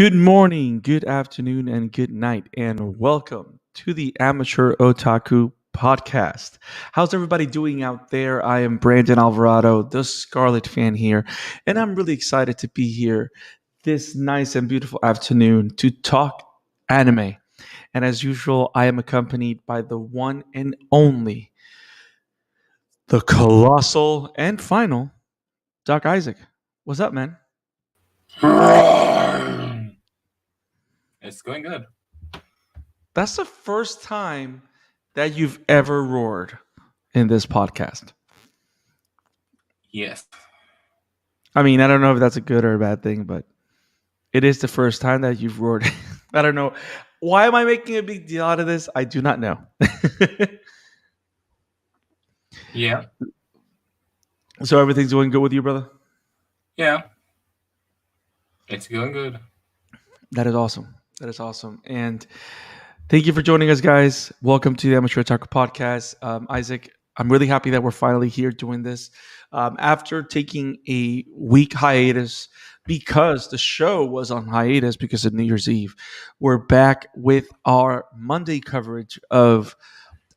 Good morning, good afternoon, and good night, and welcome to the Amateur Otaku podcast. How's everybody doing out there? I am Brandon Alvarado, the Scarlet fan here, and I'm really excited to be here this nice and beautiful afternoon to talk anime. And as usual, I am accompanied by the one and only, the colossal and final Doc Isaac. What's up, man? It's going good. That's the first time that you've ever roared in this podcast. Yes. I mean, I don't know if that's a good or a bad thing, but it is the first time that you've roared. I don't know. Why am I making a big deal out of this? I do not know. Yeah. So everything's going good with you, brother? Yeah. It's going good. That is awesome. That is awesome. And thank you for joining us, guys. Welcome to the Amateur Attacker Podcast. Isaac, I'm really happy that we're finally here doing this. After taking a week hiatus because the show was on hiatus because of New Year's Eve, we're back with our Monday coverage of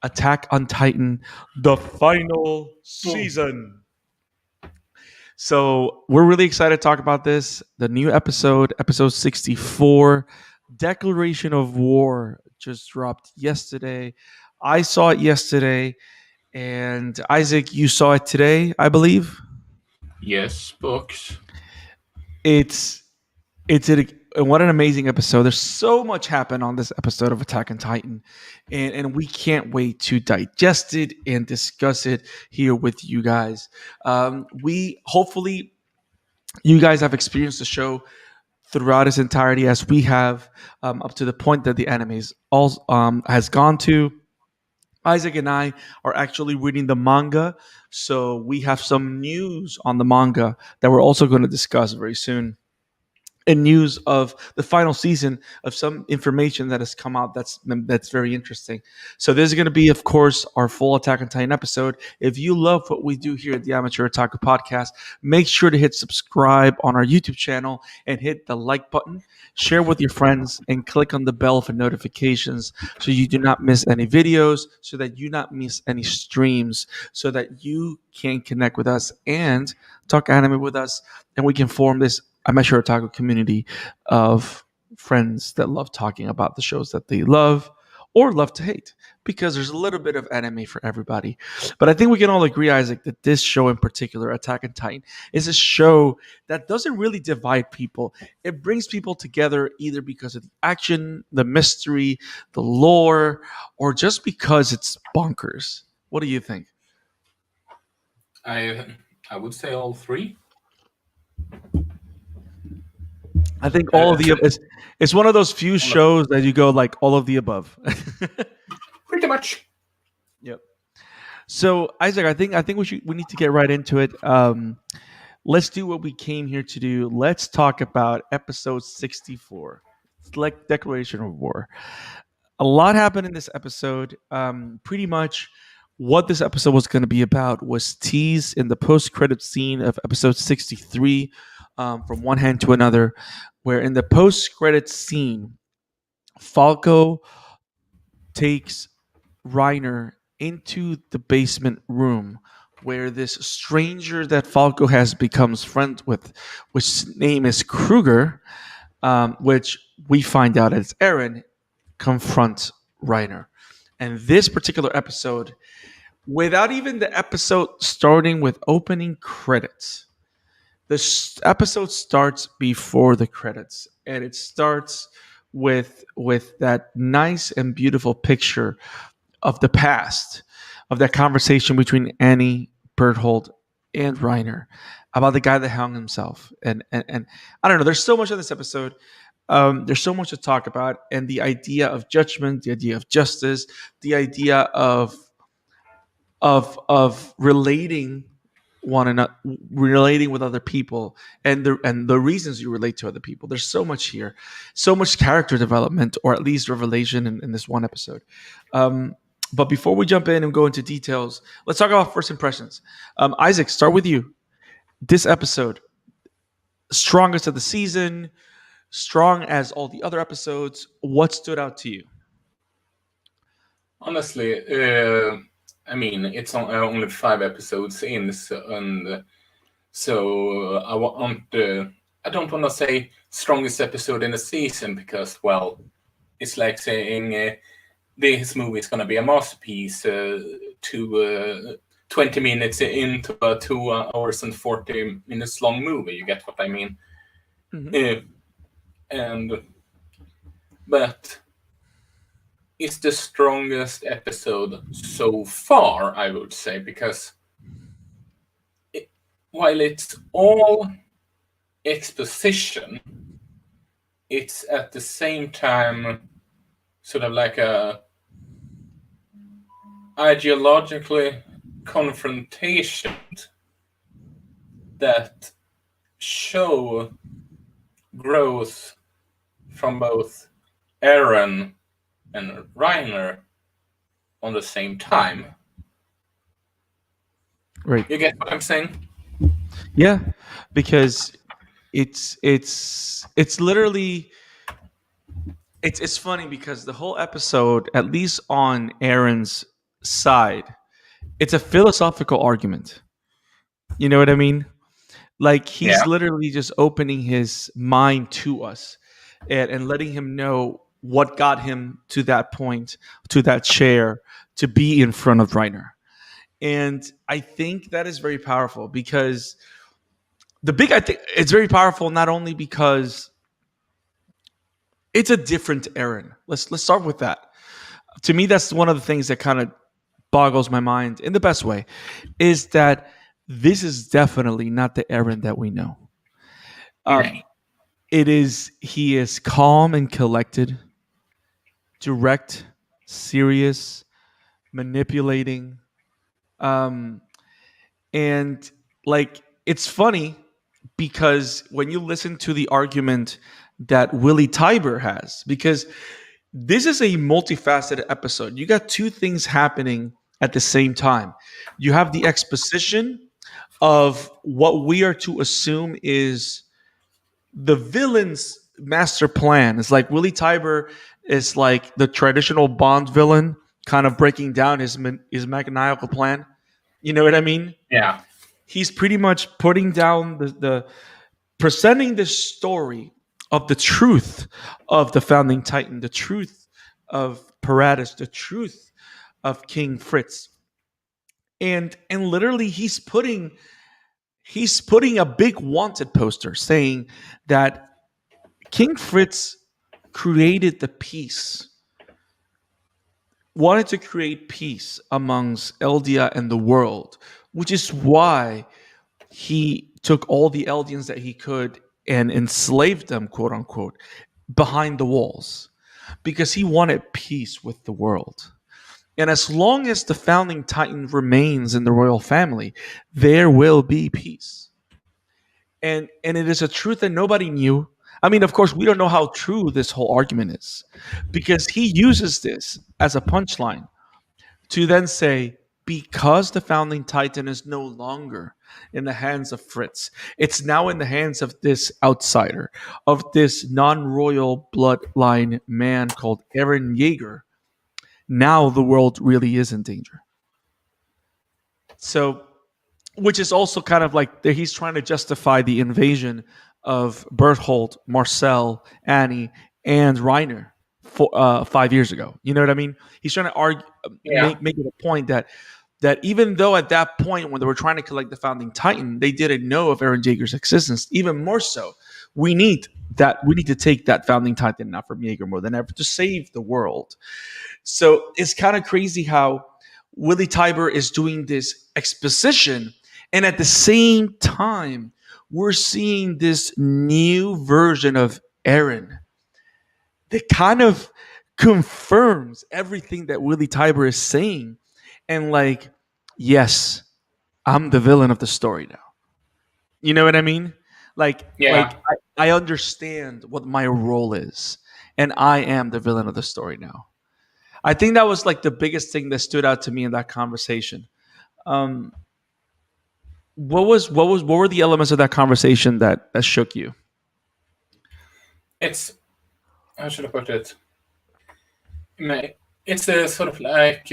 Attack on Titan, the final season. So we're really excited to talk about this. The new episode 64, Declaration of War, just dropped yesterday. I saw it yesterday, and Isaac, you saw it today, I believe. Yes, books. It's what an amazing episode. There's so much happened on this episode of Attack on Titan, and we can't wait to digest it and discuss it here with you guys. We hopefully you guys have experienced the show throughout its entirety as we have, up to the point that the anime has gone to. Isaac and I are actually reading the manga, so we have some news on the manga that we're also going to discuss very soon, and news of the final season, of some information that has come out that's very interesting. So this is going to be, of course, our full Attack on Titan episode. If you love what we do here at the Amateur Otaku Podcast, make sure to hit subscribe on our YouTube channel and hit the like button. Share with your friends and click on the bell for notifications so you do not miss any videos, so that you not miss any streams, so that you can connect with us and talk anime with us, and we can form this Amateur Otaku community of friends that love talking about the shows that they love or love to hate, because there's a little bit of anime for everybody. But I think we can all agree, Isaac, that this show in particular, Attack on Titan, is a show that doesn't really divide people. It brings people together either because of the action, the mystery, the lore, or just because it's bonkers. What do you think? I would say all three. I think all of the it's one of those few shows that you go like all of the above. Pretty much. Yep. So Isaac, I think we need to get right into it. Let's do what we came here to do. Let's talk about episode 64, like Declaration of War. A lot happened in this episode. Pretty much what this episode was going to be about was teased in the post-credit scene of episode 63, from one hand to another, where in the post-credit scene, Falco takes Reiner into the basement room where this stranger that Falco has becomes friends with, which name is Kruger, which we find out is Eren, confronts Reiner. And this particular episode, without even the episode starting with opening credits, the episode starts before the credits, and it starts with that nice and beautiful picture of the past, of that conversation between Annie, Berthold, and Reiner about the guy that hung himself. And I don't know. There's so much in this episode. There's so much to talk about, and the idea of judgment, the idea of justice, the idea of relating one another, relating with other people, and the reasons you relate to other people. There's so much here, so much character development, or at least revelation in this one episode. But before we jump in and go into details, let's talk about first impressions. Isaac, start with you. This episode, strongest of the season, strong as all the other episodes. What stood out to you? Honestly, I mean, it's only 5 episodes in, so I want. I don't want to say strongest episode in the season because, well, it's like saying this movie is going to be a masterpiece to 20 minutes into a 2 hours and 40 minutes long movie. You get what I mean? Hmm. Uh, and but it's the strongest episode so far, I would say, because it, while it's all exposition, it's at the same time sort of like a ideologically confrontation that show growth from both Aaron and Reiner on the same time. Right. You get what I'm saying? Yeah, because it's literally it's funny because the whole episode, at least on Aaron's side, it's a philosophical argument. You know what I mean? Like Yeah. he's literally just opening his mind to us and letting him know what got him to that point, to that chair, to be in front of Reiner. And I think that is very powerful because I think it's very powerful not only because it's a different Aaron. Let's start with that. To me, that's one of the things that kind of boggles my mind in the best way is that this is definitely not the Aaron that we know. Um, Right. it is he is calm and collected, direct, serious, manipulating, um, and like it's funny because when you listen to the argument that Willie Tiber has, because this is a multifaceted episode. You got two things happening at the same time. You have the exposition of what we are to assume is the villain's master plan. It's like Willie Tiber is like the traditional Bond villain, kind of breaking down his maniacal plan. You know what I mean? Yeah. He's pretty much putting down the presenting the story of the truth of the founding titan, the truth of Paratus, the truth of King Fritz. And literally he's putting a big wanted poster saying that King Fritz created the peace, wanted to create peace amongst Eldia and the world, which is why he took all the Eldians that he could and enslaved them, quote unquote, behind the walls because he wanted peace with the world. And as long as the founding titan remains in the royal family, there will be peace. And it is a truth that nobody knew. I mean, of course, we don't know how true this whole argument is because he uses this as a punchline to then say, because the founding titan is no longer in the hands of Fritz, it's now in the hands of this outsider, of this non royal bloodline man called Aaron Yeager. Now the world really is in danger. So, which is also kind of like he's trying to justify the invasion of Berthold, Marcel, Annie, and Reiner 5 years ago. You know what I mean? He's trying to argue, Yeah. make it a point that even though at that point when they were trying to collect the founding titan, they didn't know of Aaron Jaeger's existence. Even more so, we need to take that founding titan now from Jaeger more than ever to save the world. So it's kind of crazy how Willie Tiber is doing this exposition, and at the same time, we're seeing this new version of Aaron that kind of confirms everything that Willie Tiber is saying. And like, yes, I'm the villain of the story now. You know what I mean? Yeah. I understand what my role is, and I am the villain of the story now. I think that was like the biggest thing that stood out to me in that conversation. Um, what were the elements of that conversation that shook you? it's, how should I put it? It's a sort of like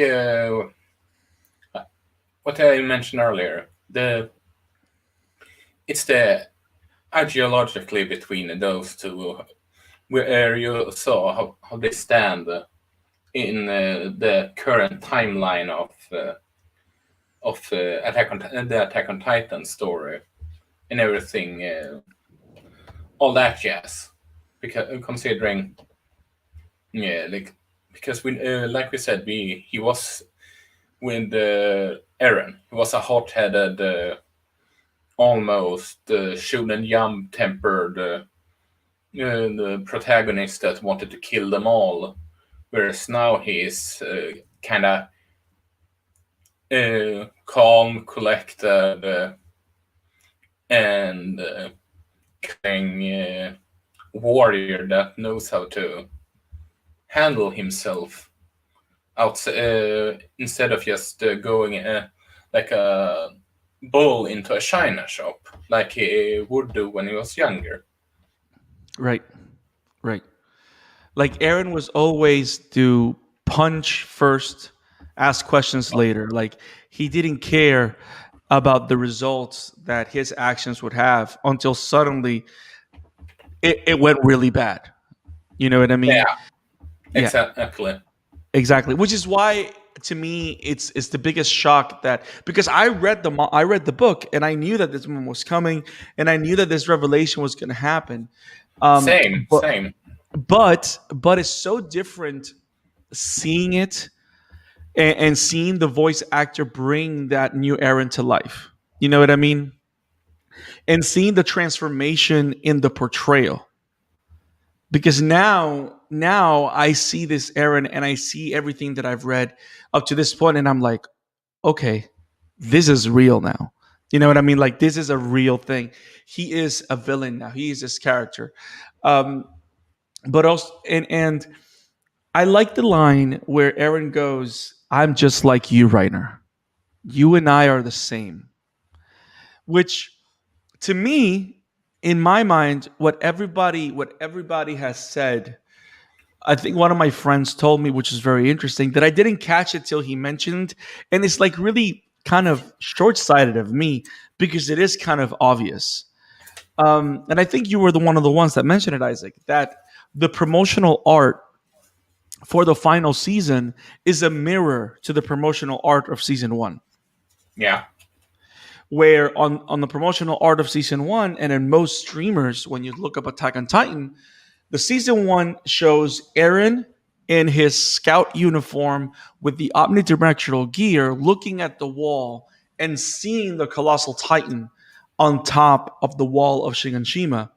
what I mentioned earlier. It's the ideologically between those two, where you saw how they stand in the current timeline of the Attack on Titan story and everything, all that jazz. Because considering, yeah, like, because we like we said, we he was with Eren. He was a hot-headed, almost shonen jump tempered the protagonist that wanted to kill them all, whereas now he is kind of calm, collected, and warrior that knows how to handle himself instead of just going like a bull into a china shop like he would do when he was younger. Right. Right. Like Aaron was always to punch first, ask questions later. Like he didn't care about the results that his actions would have until suddenly it went really bad. You know what I mean? Yeah, Yeah, exactly. exactly. Which is why to me it's the biggest shock that because I read the book and I knew that this one was coming and I knew that this revelation was going to happen. Um, Same, but same. but it's so different seeing it and seeing the voice actor bring that new Aaron to life. You know what I mean? And seeing the transformation in the portrayal. Because now I see this Aaron and I see everything that I've read up to this point and I'm like, okay, this is real now. You know what I mean? Like this is a real thing. He is a villain now. He is this character. Um, but also and I like the line where Aaron goes, "I'm just like you, Reiner. You and I are the same." Which to me, in my mind, what everybody has said, I think one of my friends told me, which is very interesting, that I didn't catch it till he mentioned, and it's like really kind of short-sighted of me because it is kind of obvious. And I think you were the one of the ones that mentioned it, Isaac, that the promotional art for the final season is a mirror to the promotional art of season one. Yeah, Where on the promotional art of season one, and in most streamers, when you look up Attack on Titan, the season one shows Eren in his scout uniform with the omnidirectional gear looking at the wall and seeing the colossal titan on top of the wall of Shiganshima.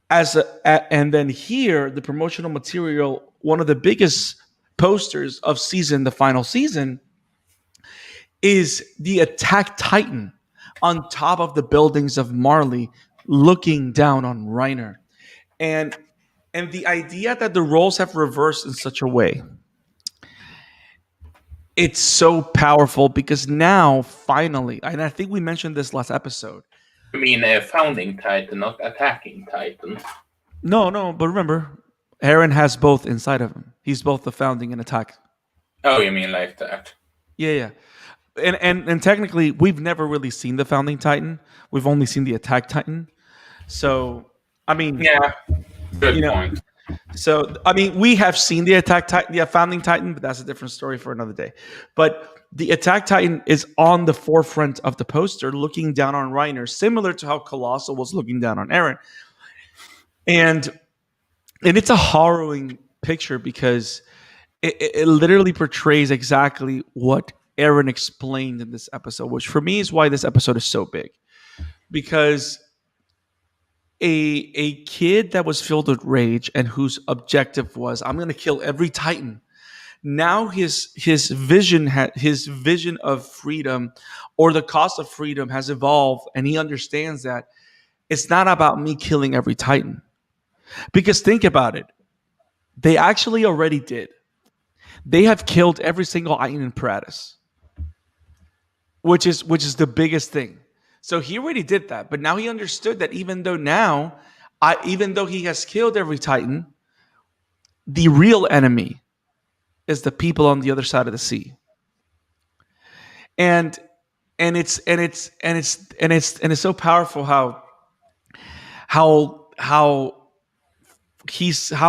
And then here, the promotional material, one of the biggest posters of the final season, is the attack titan on top of the buildings of Marley looking down on Reiner. And and the idea that the roles have reversed in such a way, it's so powerful because now finally, and I think we mentioned this last episode. I mean founding Titan, not attacking Titan. No, but remember, Aaron has both inside of him. He's both the founding and attack. Oh, you mean like that? Yeah. And technically we've never really seen the founding titan. We've only seen the attack titan. So I mean, Yeah, you good know, point. so I mean, we have seen the attack titan, the founding titan, but that's a different story for another day. But the attack titan is on the forefront of the poster, looking down on Reiner, similar to how Colossal was looking down on Eren. And it's a harrowing picture because it literally portrays exactly what Eren explained in this episode, which for me is why this episode is so big. Because a kid that was filled with rage and whose objective was I'm going to kill every titan. Now his vision of freedom or the cost of freedom has evolved, and he understands that it's not about me killing every titan. Because think about it, they actually already did. They have killed every single titan in Paratus, which is the biggest thing. So he already did that, but now he understood that even though now even though he has killed every Titan, the real enemy is the people on the other side of the sea. And it's so powerful how how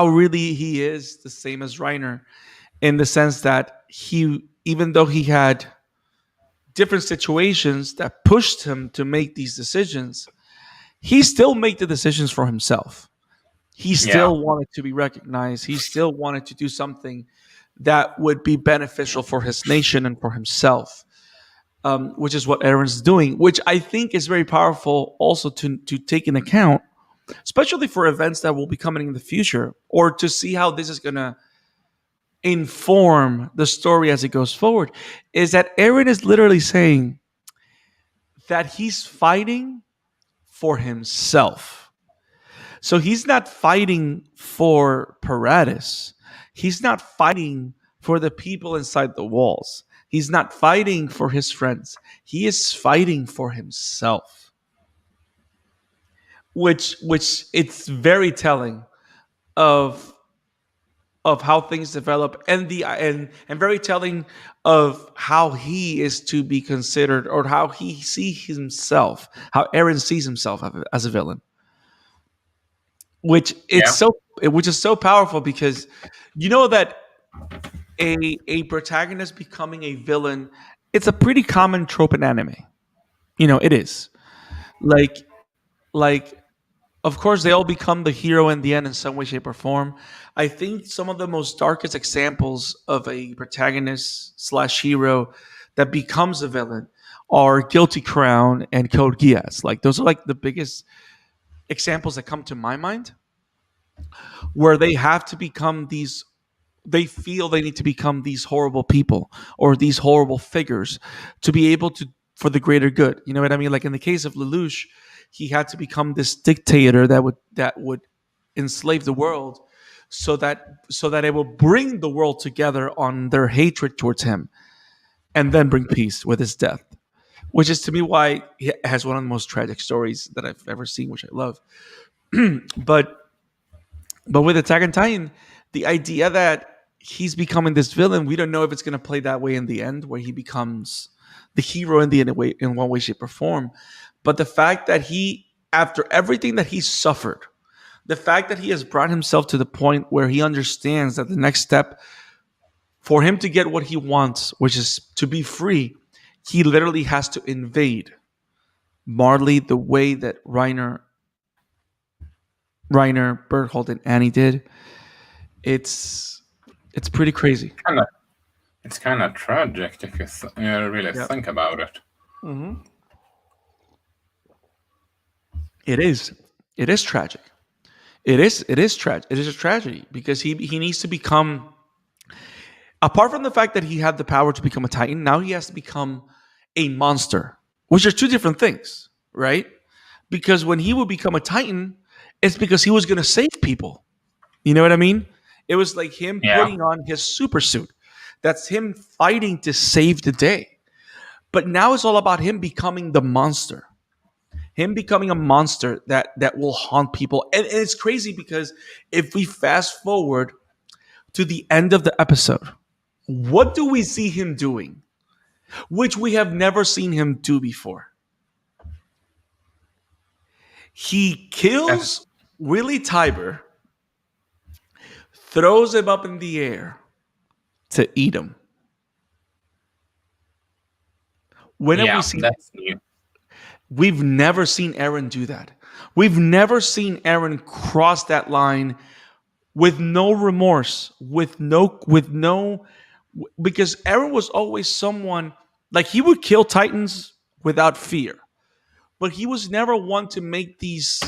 really he is the same as Reiner, in the sense that he, even though he had different situations that pushed him to make these decisions, he still made the decisions for himself. He Yeah. still wanted to be recognized. He still wanted to do something that would be beneficial for his nation and for himself, which is what Aaron's doing, which I think is very powerful also to take in account, especially for events that will be coming in the future, or to see how this is going to inform the story as it goes forward. Is that Aaron is literally saying that he's fighting for himself. So he's not fighting for Paratus. He's not fighting for the people inside the walls. He's not fighting for his friends. He is fighting for himself. Which it's very telling of how things develop, and and very telling of how he is to be considered, or how he sees himself, how Aaron sees himself as a villain, Yeah. which is so powerful, because you know that a protagonist becoming a villain, it's a pretty common trope in anime. It is like like of course they all become the hero in the end in some way, shape, or form. I think some of the most darkest examples of a protagonist slash hero that becomes a villain are Guilty Crown and Code Geass. Like, those are like the biggest examples that come to my mind, where they have to become these, they feel they need to become these horrible people or these horrible figures to be able to, for the greater good. You know what I mean? Like in the case of Lelouch, he had to become this dictator that would enslave the world, so that it will bring the world together on their hatred towards him, and then bring peace with his death. Which is, to me, why he has one of the most tragic stories that I've ever seen, which I love. but But with Attack on Titan, the idea that he's becoming this villain, we don't know if it's going to play that way in the end, where he becomes the hero in the end way, in one way, shape, or form. But the fact that he, after everything that he suffered, the fact that he has brought himself to the point where he understands that the next step for him to get what he wants, which is to be free, he literally has to invade Marley the way that Reiner, Berthold, and Annie did. It's it's pretty crazy. Kind of, it's kind of tragic if you really Yeah. think about it. Mm-hmm. It is. It is tragic. It is. It is tragic. It is a tragedy, because he needs to become. Apart from the fact that he had the power to become a Titan, now he has to become a monster, which are two different things, right? Because when he would become a Titan, it's because he was going to save people. You know what I mean? It was like him Yeah. putting on his super suit. That's him fighting to save the day. But now it's all about him becoming the monster. Him becoming a monster that will haunt people. And it's crazy, because if we fast forward to the end of the episode, what do we see him doing? Which we have never seen him do before. He Yes. kills Willie Tiber, throws him up in the air to eat him. When have we Yeah, seen? that's new. We've never seen Aaron do that. We've never seen Aaron cross that line with no remorse, because Aaron was always someone, like, he would kill Titans without fear, but he was never one to make these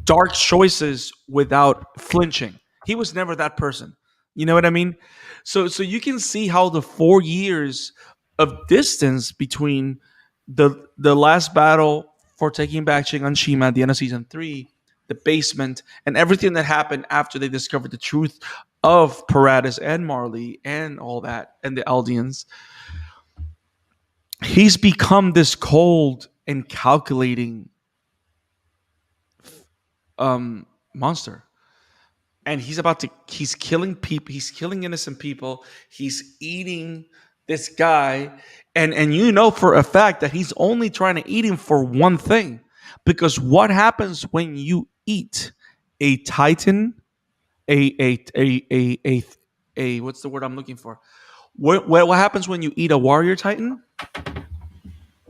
dark choices without flinching. He was never that person. You know what I mean? So you can see how the 4 years of distance between the last battle for taking back Shiganshima at the end of season 3, the basement, and everything that happened after they discovered the truth of Paratus and Marley and all that, and the Eldians. He's become this cold and calculating monster, and he's killing people, he's killing innocent people, he's eating this guy, and you know for a fact that he's only trying to eat him for one thing, because what happens when you eat a titan, a what's the word I'm looking for, what happens when you eat a warrior titan?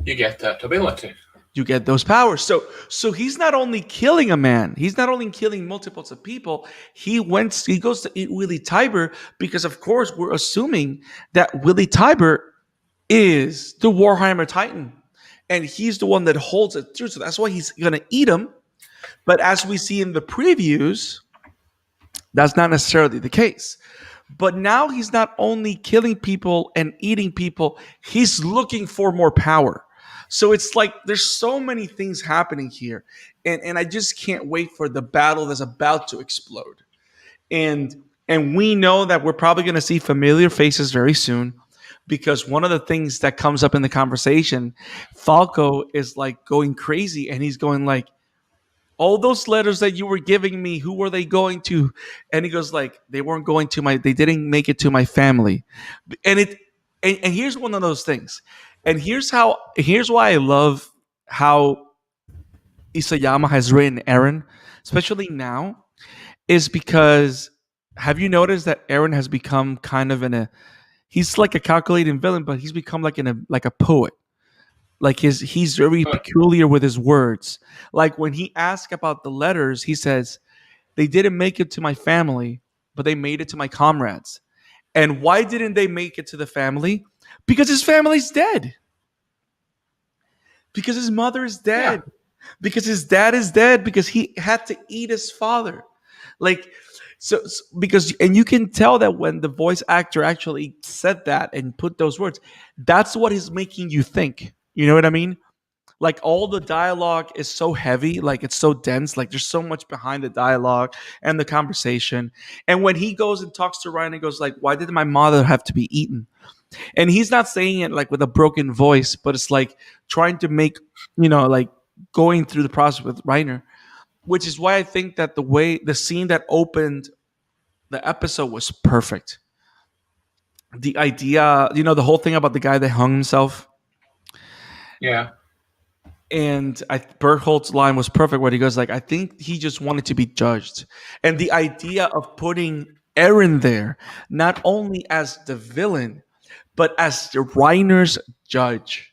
You get that ability. You get those powers. So he's not only killing a man, he's not only killing multiples of people. He goes to eat Willie Tiber, because of course we're assuming that Willie Tiber is the Warhammer Titan, and he's the one that holds it through. So that's why he's gonna eat him. But as we see in the previews, that's not necessarily the case. But now he's not only killing people and eating people, he's looking for more power. So it's like there's so many things happening here. And I just can't wait for the battle that's about to explode. And we know that we're probably going to see familiar faces very soon, because one of the things that comes up in the conversation, Falco is like going crazy, and he's going like, all those letters that you were giving me, who were they going to? And he goes like, they weren't going to they didn't make it to my family. And here's one of those things. And here's why I love how Isayama has written Eren, especially now, is because, have you noticed that Eren has become kind of he's like a calculating villain, but he's become like a poet. Like he's very peculiar with his words. Like when he asks about the letters, he says, they didn't make it to my family, but they made it to my comrades. And why didn't they make it to the family? Because his family's dead. Because his mother is dead. Yeah. Because his dad is dead. Because he had to eat his father. Like, because, and you can tell that when the voice actor actually said that and put those words, that's what is making you think. You know what I mean? Like all the dialogue is so heavy, like it's so dense, like there's so much behind the dialogue and the conversation. And when he goes and talks to Ryan and goes like, why did my mother have to be eaten? And he's not saying it like with a broken voice, but it's like trying to make, like going through the process with Reiner, which is why I think that the scene that opened the episode was perfect. The idea, the whole thing about the guy that hung himself. Yeah. And Bertholdt's line was perfect, where he goes like, I think he just wanted to be judged. And the idea of putting Eren there, not only as the villain, but as the Reiner's judge.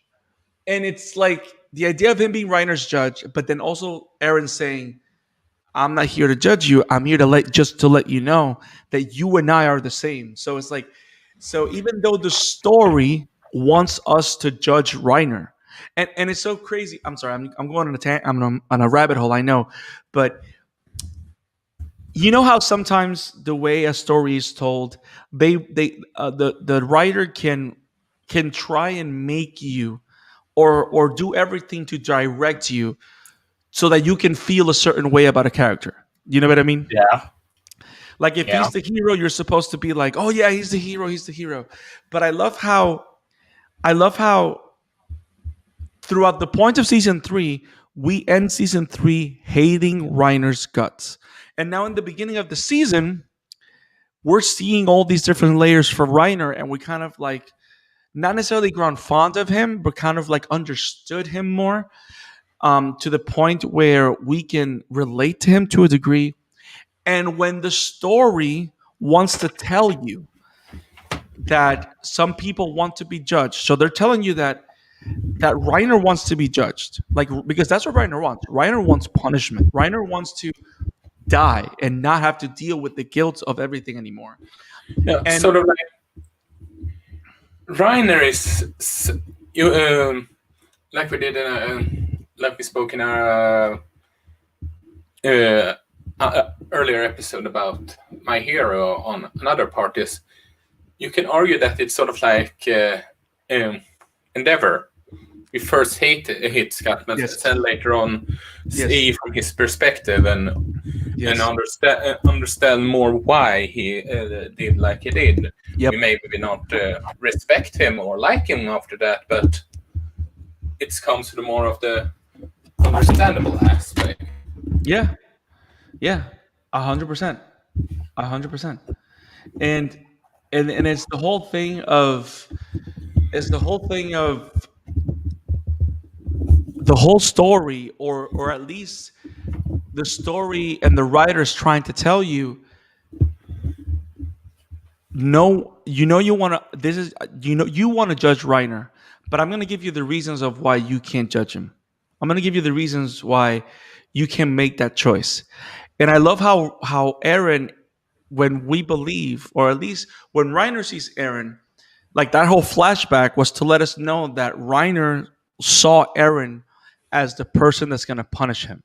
And it's like the idea of him being Reiner's judge, but then also Eren saying, I'm not here to judge you. I'm here to let you know that you and I are the same. So it's like, so even though the story wants us to judge Reiner, and it's so crazy. I'm sorry, I'm going on a rabbit hole, I know, but you know how sometimes the way a story is told, the writer can try and make you or do everything to direct you so that you can feel a certain way about a character. You know what I mean? Yeah. Like if Yeah. he's the hero, you're supposed to be like, oh yeah, he's the hero, he's the hero. But I love how throughout the point of season 3, we end season 3 hating Reiner's guts. And now in the beginning of the season, we're seeing all these different layers for Reiner, and we kind of like not necessarily grown fond of him, but kind of like understood him more, to the point where we can relate to him to a degree. And when the story wants to tell you that some people want to be judged, so they're telling you that Reiner wants to be judged, like, because that's what Reiner wants. Reiner wants punishment. Reiner wants to die and not have to deal with the guilt of everything anymore. Yeah. And Sort of like Reiner is you like we did like we spoke in our earlier episode about My Hero on another part, is you can argue that it's sort of like Endeavor. We first hate Scott, but Yes. then later on Yes. see from his perspective and understand more why he did like he did. Yep. We maybe not respect him or like him after that, but it comes to the more of the understandable aspect. Yeah. Yeah, 100%, 100%. And and it's the whole thing of it's the whole thing of the whole story, or at least the story and the writers trying to tell you, no, you want to, this is, you want to judge Reiner, but I'm going to give you the reasons of why you can't judge him. I'm going to give you the reasons why you can make that choice. And I love how Aaron, when we believe, or at least when Reiner sees Aaron, like that whole flashback was to let us know that Reiner saw Aaron as the person that's going to punish him.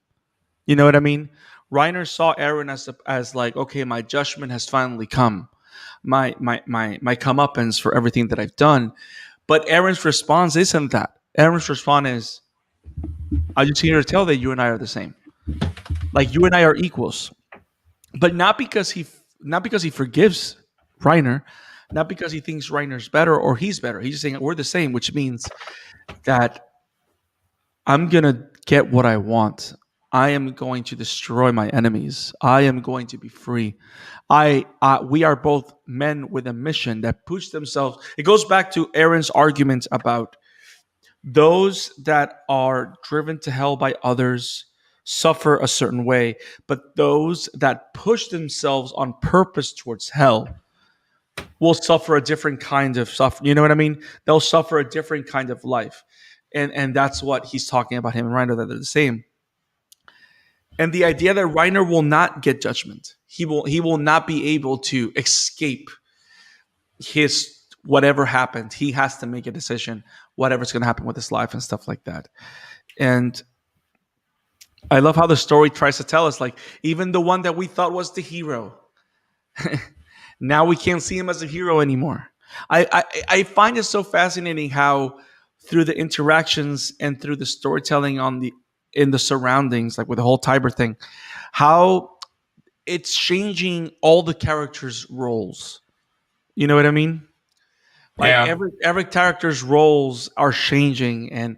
You know what I mean? Reiner saw Aaron as like, okay, my judgment has finally come, my comeuppance for everything that I've done. But Aaron's response isn't that. Aaron's response is, "I just here to tell that you and I are the same. Like you and I are equals." But not because he forgives Reiner, not because he thinks Reiner's better or he's better. He's just saying we're the same, which means that I'm gonna get what I want. I am going to destroy my enemies. I am going to be free. We are both men with a mission that push themselves. It goes back to Aaron's argument about those that are driven to hell by others suffer a certain way, but those that push themselves on purpose towards hell will suffer a different kind of suffer. You know what I mean? They'll suffer a different kind of life, and that's what he's talking about him and Reiner, that they're the same. And the idea that Reiner will not get judgment, he will not be able to escape his whatever happened. He has to make a decision, whatever's going to happen with his life and stuff like that. And I love how the story tries to tell us, like, even the one that we thought was the hero, now we can't see him as a hero anymore. I find it so fascinating how through the interactions and through the storytelling on the in the surroundings, like with the whole Tiber thing, how it's changing all the characters' roles. You know what I mean? Like Yeah. every character's roles are changing, and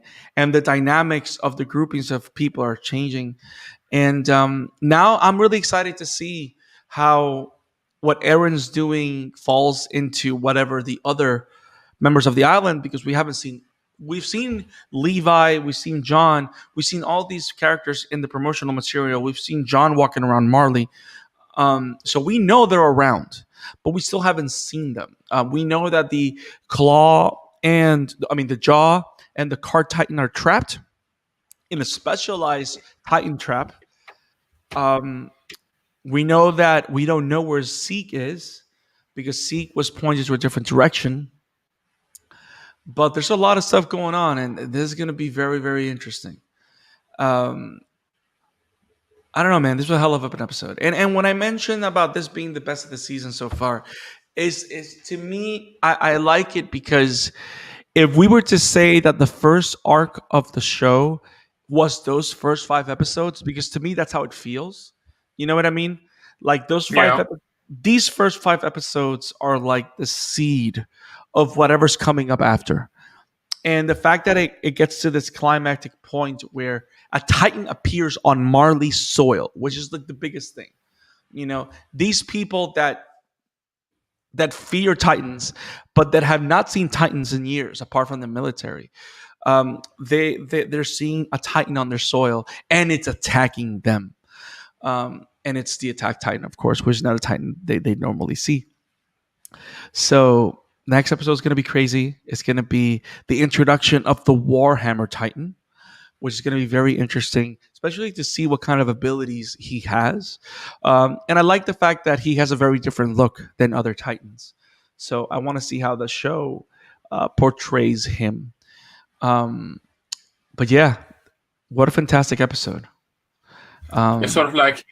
the dynamics of the groupings of people are changing. And now I'm really excited to see how what Aaron's doing falls into whatever the other members of the island, because we've seen Levi, we've seen John, we've seen all these characters in the promotional material. We've seen John walking around Marley. So we know they're around, but we still haven't seen them. We know that the claw and the jaw and the card titan are trapped in a specialized titan trap. Um, we know that we don't know where Seek is because Seek was pointed to a different direction. But there's a lot of stuff going on, and this is going to be very, very interesting. Um, I don't know, man. This was a hell of an episode. And when I mentioned about this being the best of the season so far, is to me, I like it because if we were to say that the first arc of the show was those first 5 episodes, because to me that's how it feels. You know what I mean? Like Yeah. these first 5 episodes are like the seed of whatever's coming up after. And the fact that it gets to this climactic point where a Titan appears on Marley's soil, which is like the biggest thing. These people that fear Titans, but that have not seen Titans in years, apart from the military. They're seeing a Titan on their soil, and it's attacking them. And it's the attack Titan, of course, which is not a Titan they normally see. So next episode is going to be crazy. It's going to be the introduction of the Warhammer Titan, which is going to be very interesting, especially to see what kind of abilities he has. And I like the fact that he has a very different look than other Titans. So I want to see how the show portrays him. Um, but yeah, what a fantastic episode. It's sort Um, of like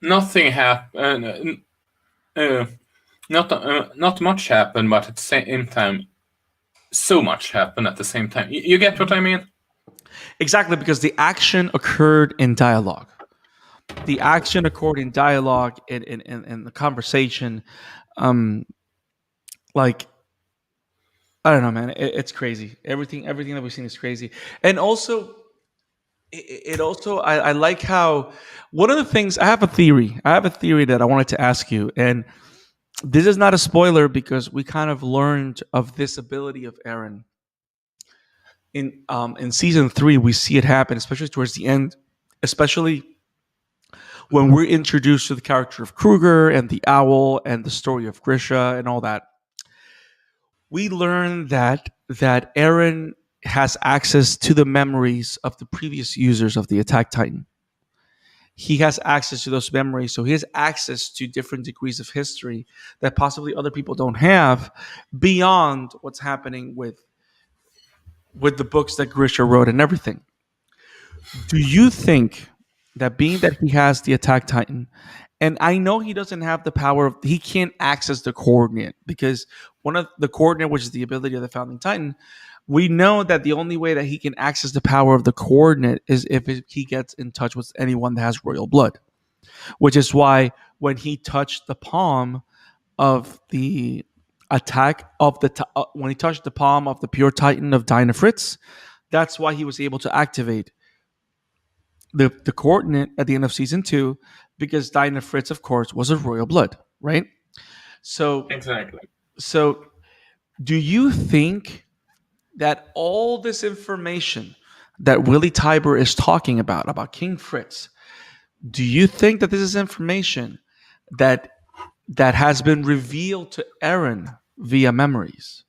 nothing happened. Not much happened, but at the same time, so much happened at the same time. You get what I mean? exactly, because the action occurred in dialogue. The action occurred in dialogue in the conversation. Um, like I don't know, man. It's crazy. Everything that we've seen is crazy. And also, it also I like how one of the things I have a theory. I have a theory that I wanted to ask you, and this is not a spoiler because we kind of learned of this ability of Aaron in season three. We see it happen, especially towards the end, especially when we're introduced to the character of Kruger and the owl and the story of Grisha and all that. We learn that Aaron has access to the memories of the previous users of the Attack Titan. He has access to those memories, so he has access to different degrees of history that possibly other people don't have beyond what's happening with the books that Grisha wrote and everything. Do you think that being that he has the Attack Titan, and I know he doesn't have the power of, he can't access the coordinate because one of the coordinate, which is the ability of the Founding Titan, we know that the only way that he can access the power of the coordinate is if he gets in touch with anyone that has royal blood, which is why when he touched the palm of the attack of when he touched the palm of the pure Titan of Dinah Fritz, that's why he was able to activate the coordinate at the end of season two, because Dinah Fritz, of course, was of royal blood, right? So, Exactly. so do you think that all this information that Willie Tybur is talking about King Fritz, do you think that this is information that that has been revealed to Aaron via memories?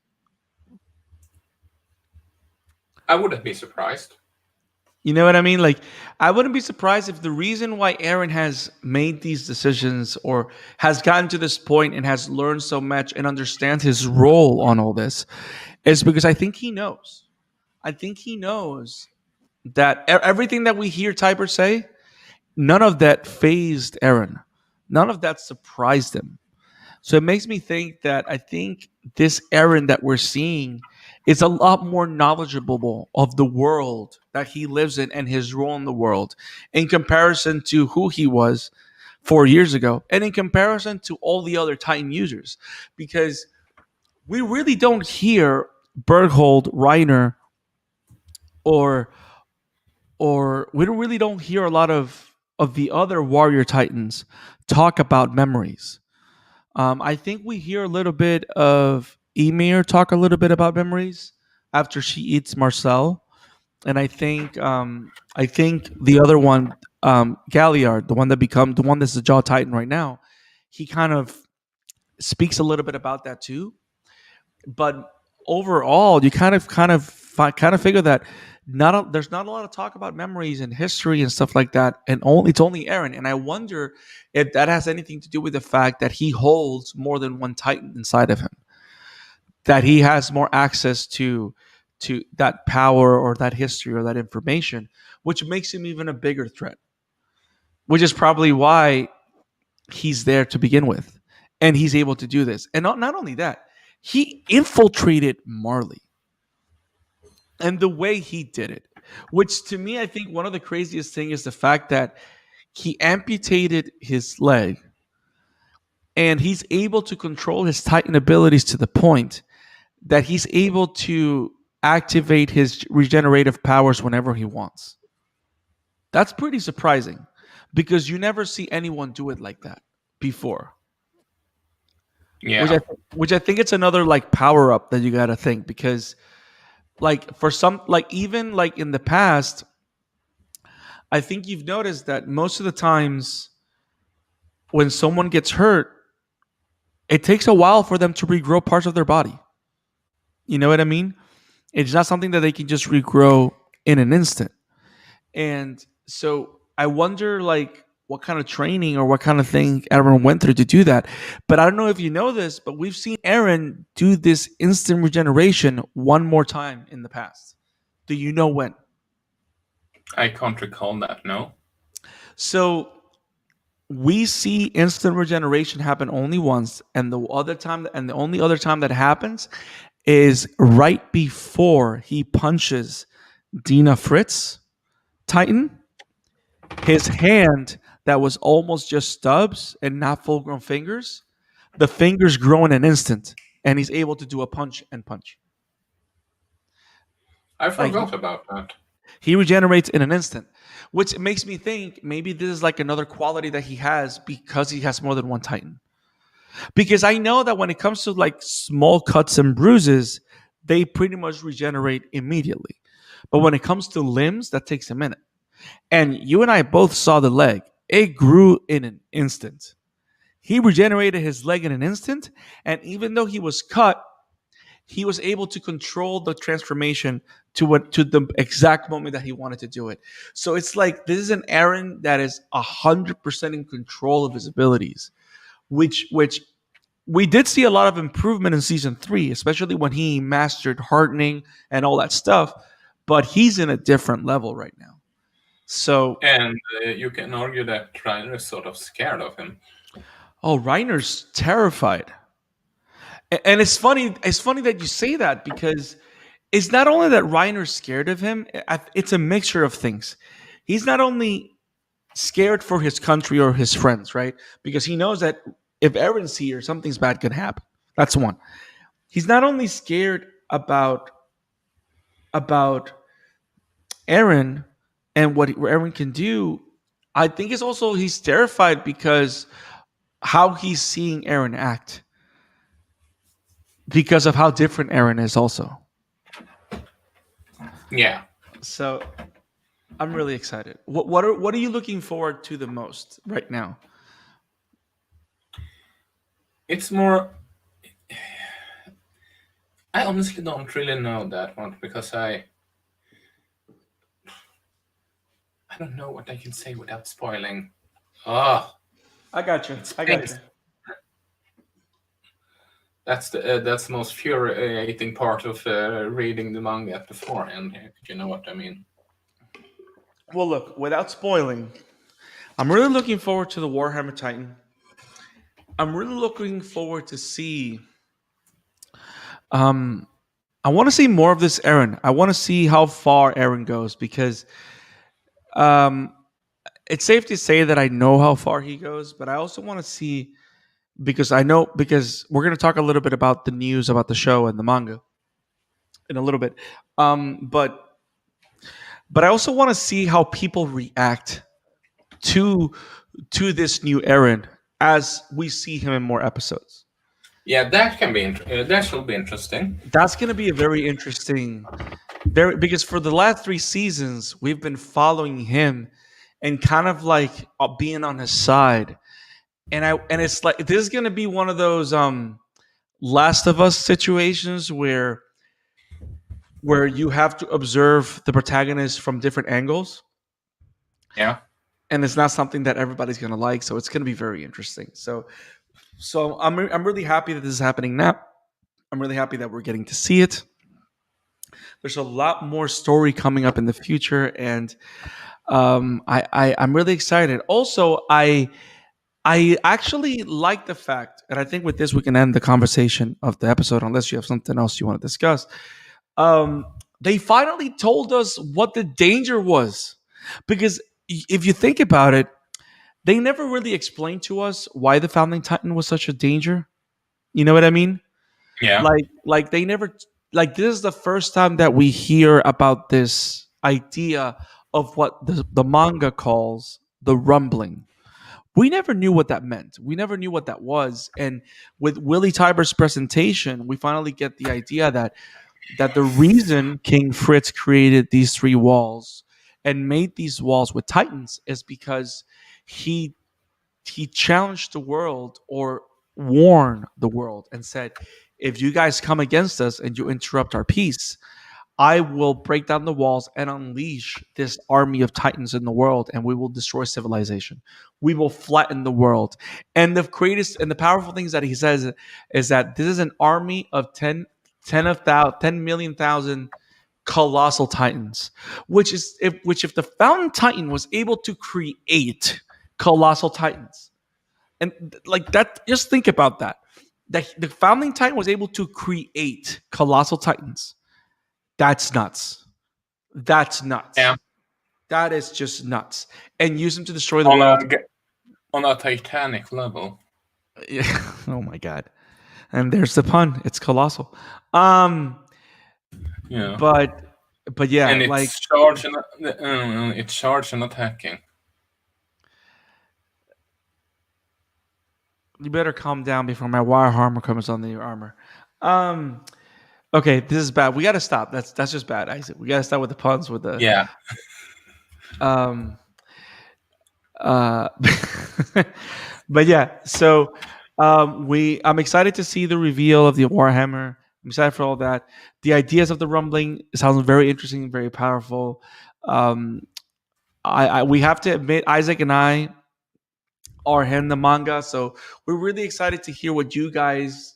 I wouldn't be surprised. You know what I mean? Like, I wouldn't be surprised if the reason why Aaron has made these decisions or has gotten to this point and has learned so much and understands his role on all this is because I think he knows. I think he knows that everything that we hear Tiber say, none of that phased Aaron. None of that surprised him. So it makes me think that I think this Aaron that we're seeing is a lot more knowledgeable of the world that he lives in and his role in the world in comparison to who he was 4 years ago and in comparison to all the other Titan users. Because we really don't hear Berghold, Reiner, or we don't really don't hear a lot of the other warrior Titans talk about memories. I think we hear a little bit of Emir talk a little bit about memories after she eats Marcel, and I think the other one, Galliard, the one that's the Jaw Titan right now, he kind of speaks a little bit about that too. But overall, you kind of figure that there's not a lot of talk about memories and history and stuff like that, and it's only Aaron. And I wonder if that has anything to do with the fact that he holds more than one Titan inside of him, that he has more access to that power or that history or that information, which makes him even a bigger threat. Which is probably why he's there to begin with, and he's able to do this. And not only that, he infiltrated Marley and the way he did it, which to me, I think one of the craziest thing is the fact that he amputated his leg and he's able to control his Titan abilities to the point that he's able to activate his regenerative powers whenever he wants. That's pretty surprising because you never see anyone do it like that before. Which Yeah. which I think it's another like power up that you got to think because like for some like even like in the past, I think you've noticed that most of the times when someone gets hurt, it takes a while for them to regrow parts of their body. You know what I mean? It's not something that they can just regrow in an instant. And so I wonder like what kind of training or what kind of thing Aaron went through to do that. But I don't know if you know this, but we've seen Aaron do this instant regeneration one more time in the past. Do you know when? I can't recall that, no. So we see instant regeneration happen only once, and the only other time that happens is right before he punches Dina Fritz Titan. His hand that was almost just stubs and not full grown fingers, the fingers grow in an instant, and he's able to do a punch and punch. I Like forgot about that. He regenerates in an instant, which makes me think maybe this is like another quality that he has because he has more than one Titan. Because I know that when it comes to like small cuts and bruises, they pretty much regenerate immediately. But when it comes to limbs, that takes a minute. And you and I both saw the leg. It grew in an instant. He regenerated his leg in an instant. And even though he was cut, he was able to control the transformation to the exact moment that he wanted to do it. So it's like this is an Aaron that is 100% in control of his abilities, which we did see a lot of improvement in season 3, especially when he mastered hardening and all that stuff. But he's in a different level right now. So, And you can argue that Reiner is sort of scared of him. oh, Reiner's terrified. And it's funny. It's funny that you say that because it's not only that Reiner's scared of him. It's a mixture of things. He's not only scared for his country or his friends, right? Because he knows that if Aaron's here, something's bad could happen. That's one. He's not only scared about Aaron and what Aaron can do. I think it's also he's terrified because how he's seeing Aaron act because of how different Aaron is also. Yeah. So I'm really excited. What are you looking forward to the most right now? It's more. I honestly don't really know that one because I don't know what I can say without spoiling. Ah, I got you. it's I got you. that's the most infuriating part of reading the manga beforehand. If you know what I mean. Well, look, without spoiling, I'm really looking forward to the Warhammer Titan. I'm really looking forward to see. Um, I want to see more of this Aaron. I want to see how far Aaron goes because um, it's safe to say that I know how far he goes, but I also want to see because I know because we're going to talk a little bit about the news about the show and the manga in a little bit. But I also want to see how people react to this new Aaron as we see him in more episodes. Yeah, that can be. That should be interesting. That's going to be a very interesting, very because for the last 3 seasons we've been following him and kind of like being on his side, and it's like this is going to be one of those Last of Us situations where you have to observe the protagonist from different angles. Yeah. And it's not something that everybody's going to like, so it's going to be very interesting. So I'm really happy that this is happening now. I'm really happy that we're getting to see it. There's a lot more story coming up in the future, and I'm really excited. Also, I actually like the fact, and I think with this we can end the conversation of the episode, unless you have something else you want to discuss. Um, they finally told us what the danger was, because if you think about it, they never really explained to us why the founding titan was such a danger. You know what I mean? Yeah. Like they never like this is the first time that we hear about this idea of what the manga calls the rumbling. We never knew what that meant. We never knew what that was. And with Willie Tyber's presentation, we finally get the idea that the reason King Fritz created these 3 walls and made these walls with titans is because he he challenged the world or warned the world and said, if you guys come against us and you interrupt our peace, I will break down the walls and unleash this army of titans in the world, and we will destroy civilization. We will flatten the world. And the greatest and the powerful things that he says is that this is an army of 10 million thousand colossal titans, which if the fountain titan was able to create colossal titans, and like that, just think about that. That the founding titan was able to create colossal titans. That's nuts. That's nuts. Yeah. That is just nuts. And use them to destroy the On world. a Titanic level. Yeah. Oh my god. And there's the pun. It's colossal. Um Yeah. but but yeah, And like it's charge and attacking. you better calm down before my wire armor comes on the armor. Um, okay, this is bad. We got to stop. That's just bad, Isaac. We got to stop with the puns with the Yeah. um uh but yeah, so we I'm excited to see the reveal of the Warhammer. I'm excited for all that. The ideas of the rumbling sounds very interesting, very powerful. Um I we have to admit Isaac and I are in the manga, so we're really excited to hear what you guys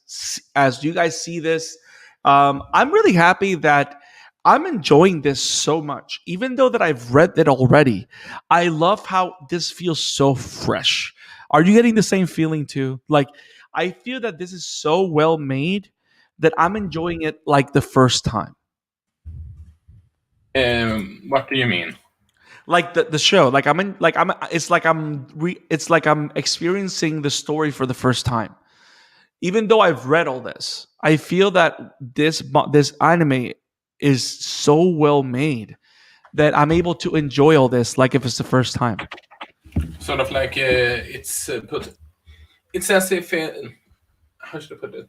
as you guys see this. I'm really happy that I'm enjoying this so much, even though that I've read it already. I love how this feels so fresh. Are you getting the same feeling too? Like, I feel that this is so well made that I'm enjoying it like the first time. What do you mean? Like the show, like I'm in, like I'm. It's like I'm experiencing the story for the first time. Even though I've read all this, I feel that this anime is so well made that I'm able to enjoy all this like if it's the first time. Sort of like it's put. It's as if how should I put it?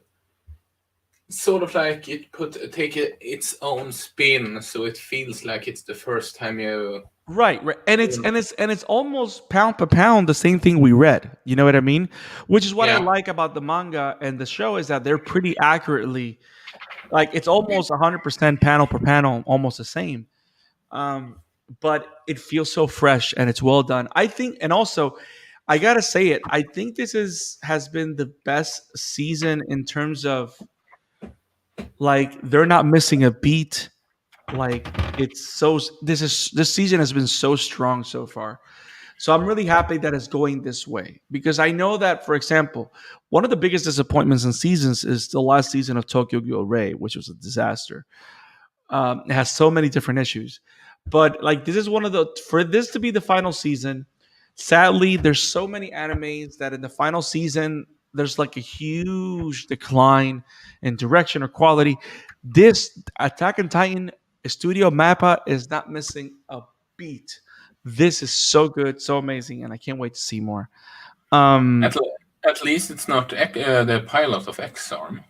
Sort of like it take its own spin, so it feels like it's the first time you. Right, right, and it's almost pound per pound the same thing we read. You know what I mean? Which is what I Yeah. like about the manga and the show is that they're pretty accurately like it's almost 100% panel per panel, almost the same. Um, but it feels so fresh and it's well done. I think, and also, I gotta say it. I think this is has been the best season in terms of like they're not missing a beat. Like it's so this season has been so strong so far. So I'm really happy that it's going this way because I know that, for example, one of the biggest disappointments in seasons is the last season of Tokyo Ghoul Ray, which was a disaster. It has so many different issues, but like this is one of the for this to be the final season. Sadly, there's so many animes that in the final season there's like a huge decline in direction or quality. This Attack on Titan Studio Mappa is not missing a beat. This is so good, so amazing, and I can't wait to see more. At, Um, at least it's not the pilot of X-Arm.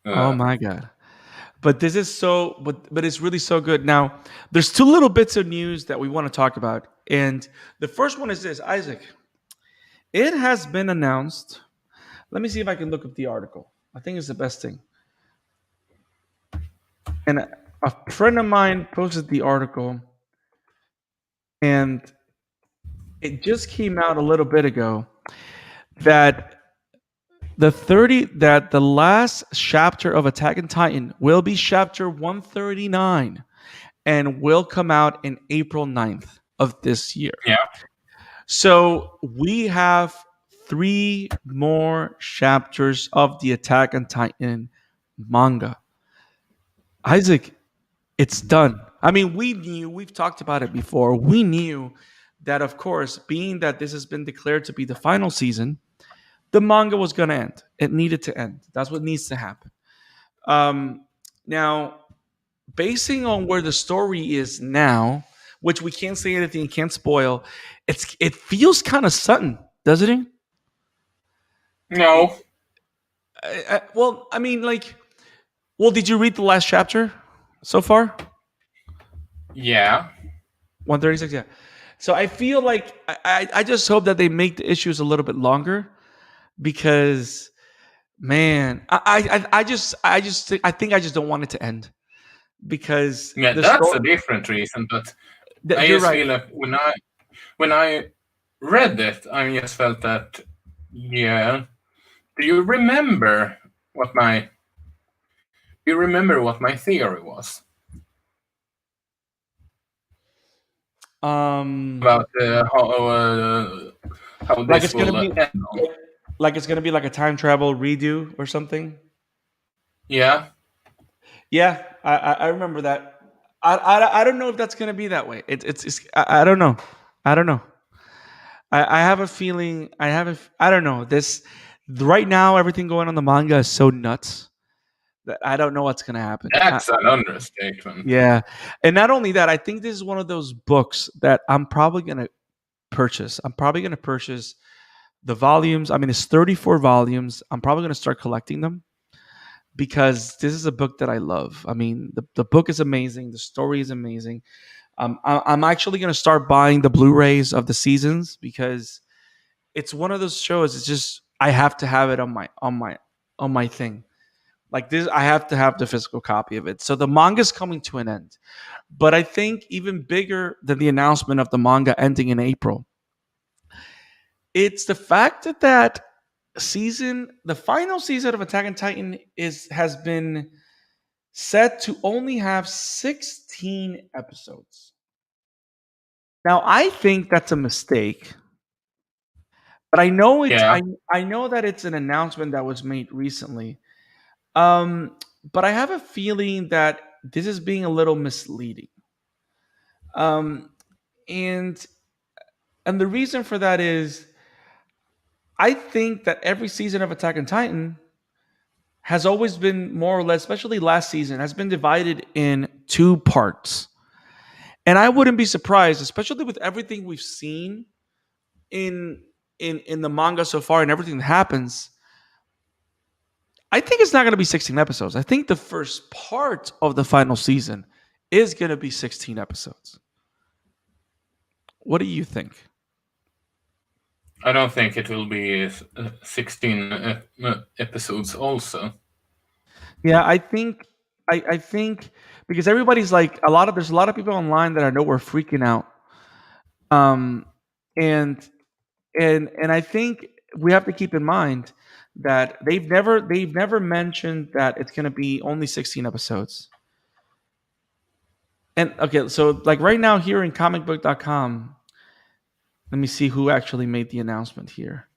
oh my god. But this is so but it's really so good. Now, there's two little bits of news that we want to talk about. And the first one is this, Isaac. It has been announced. Let me see if I can look up the article. I think it's the best thing. And a friend of mine posted the article and it just came out a little bit ago that the last chapter of Attack on Titan will be chapter 139 and will come out in April 9th of this year. Yeah. So we have three more chapters of the Attack on Titan manga. Isaac, it's done. I mean, we've talked about it before. We knew that, of course, being that this has been declared to be the final season, the manga was going to end. It needed to end. That's what needs to happen. Now, basing on where the story is now, which we can't say anything, can't spoil, it feels kind of sudden, doesn't it? No. Well, I mean, like, well, did you read the last chapter so far? Yeah. 136, yeah. So I feel like I just hope that they make the issues a little bit longer because, man, I think I just don't want it to end because Yeah, the that's story. a different reason. But I You're just right. feel like when I read it, I just felt that yeah. Do you remember what my do you remember what my theory was Um, about how like this it's gonna will be end on? like it's gonna be like a time travel redo or something. Yeah. Yeah, I remember that. I don't know if that's gonna be that way. It's I don't know. I don't know. I have a feeling. I don't know. This right now, everything going on the manga is so nuts I don't know what's going to happen. That's an understatement. Yeah. And not only that, I think this is one of those books that I'm probably going to purchase. I'm probably going to purchase the volumes. I mean, it's 34 volumes. I'm probably going to start collecting them because this is a book that I love. I mean, the book is amazing. The story is amazing. I'm actually going to start buying the Blu-rays of the seasons because it's one of those shows. It's just I have to have it on my thing. Like this, I have to have the physical copy of it. So the manga's coming to an end. But I think even bigger than the announcement of the manga ending in April, it's the fact that the final season of Attack on Titan has been set to only have 16 episodes. Now I think that's a mistake, but Yeah, I know that it's an announcement that was made recently. Um, but I have a feeling that this is being a little misleading. Um, and the reason for that is I think that every season of Attack on Titan has always been more or less, especially last season, has been divided in two parts. And I wouldn't be surprised, especially with everything we've seen in in the manga so far and everything that happens. I think it's not going to be 16 episodes. I think the first part of the final season is going to be 16 episodes. What do you think? I don't think it will be 16 episodes also. Yeah, I think because everybody's like there's a lot of people online that I know were freaking out. Um and I think we have to keep in mind that they've never mentioned that it's going to be only 16 episodes. And okay, so like right now here in comicbook.com, let me see who actually made the announcement here.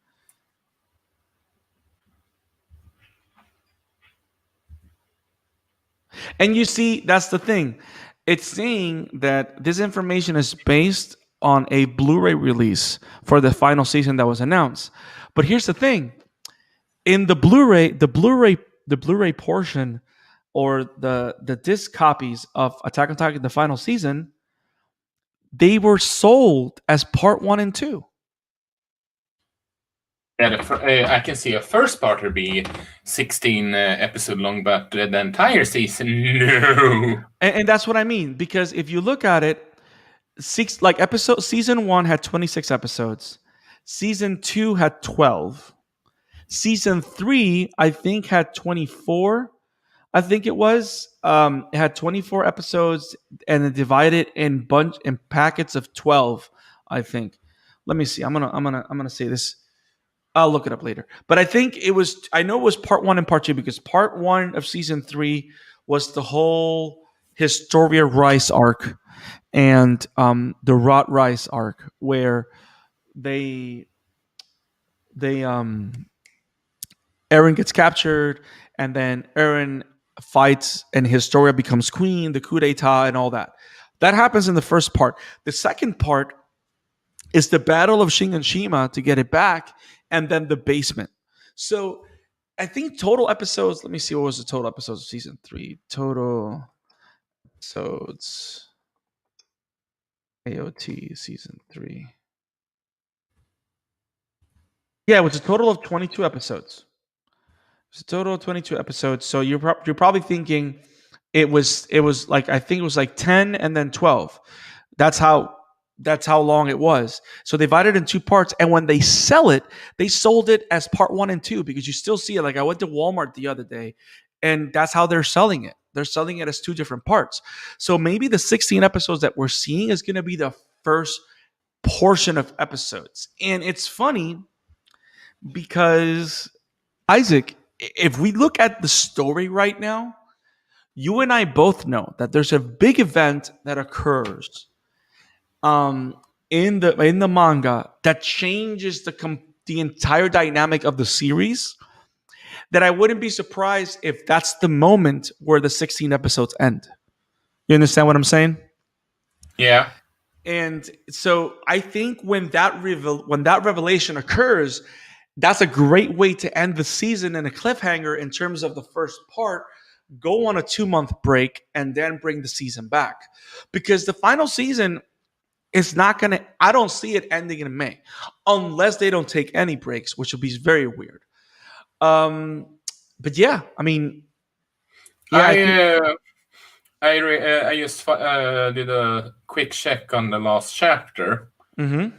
And you see, that's the thing. It's saying that this information is based on a Blu-ray release for the final season that was announced. But here's the thing. In the Blu-ray portion or the disc copies of Attack on Titan the final season, they were sold as part 1 and 2. Yeah, I can see a first part to be 16 episode long, but the entire season, no. And that's what I mean because if you look at it, season 1 had 26 episodes. Season 2 had 12. Season 3 I think had 24. I think it was. It had 24 episodes and it divided in packets of 12. I think. Let me see. I'm gonna say this. I'll look it up later. But I think it was. I know it was part 1 and part 2 because part 1 of season 3 was the whole Historia Rice arc and the Rot Rice arc where they they Eren gets captured, and then Eren fights, and Historia becomes queen, the coup d'état, and all that. That happens in the first part. The second part is the battle of Shiganshima to get it back, and then the basement. So I think total episodes. Let me see what was the total episodes of season 3. Total episodes AOT season 3. Yeah, it was a total of 22 episodes. It's a total of 22 episodes. So you're probably thinking it was like I think it was like 10 and then 12. That's how that's how long it was. So they divided it in two parts and when they sell it, they sold it as part 1 and 2 because you still see it. Like I went to Walmart the other day and that's how they're selling it. They're selling it as two different parts. So maybe the 16 episodes that we're seeing is going to be the first portion of episodes. And it's funny because Isaac, if we look at the story right now, you and I both know that there's a big event that occurs in the manga that changes the entire dynamic of the series. That I wouldn't be surprised if that's the moment where the 16 episodes end. You understand what I'm saying? Yeah. And so I think when when that revelation occurs, that's a great way to end the season in a cliffhanger in terms of the first part go on a 2 month break, and then bring the season back. Because the final season is not going to, I don't see it ending in May unless they don't take any breaks, which would be very weird. Um, but yeah, I mean, yeah, I think. I just did a quick check on the last chapter, Mm-hmm.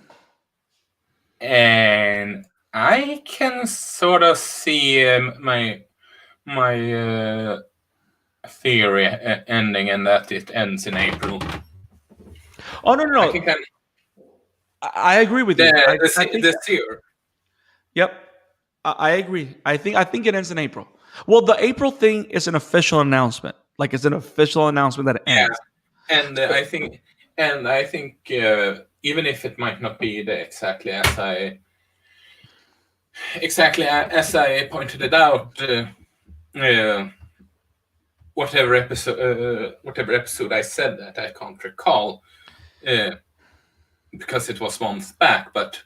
and I can sort of see my theory ending, and that it ends in April. Oh no, no, I no. can kind I agree with you. I think. this year. Yep, I agree. I think it ends in April. Well, the April thing is an official announcement. Like it's an official announcement that it Yeah, ends. and I think even if it might not be the exactly as I pointed it out, whatever episode I said that I can't recall, because it was months back, but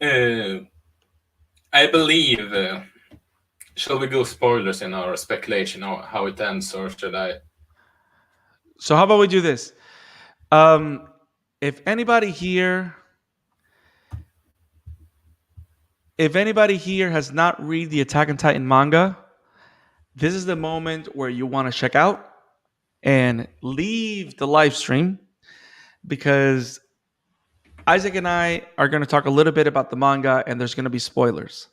I believe. Shall we go spoilers in our speculation or how it ends, or should I? So how about we do this? Um, if anybody here, if anybody here has not read the Attack on Titan manga, this is the moment where you want to check out and leave the live stream, because Isaac and I are going to talk a little bit about the manga, and there's going to be spoilers.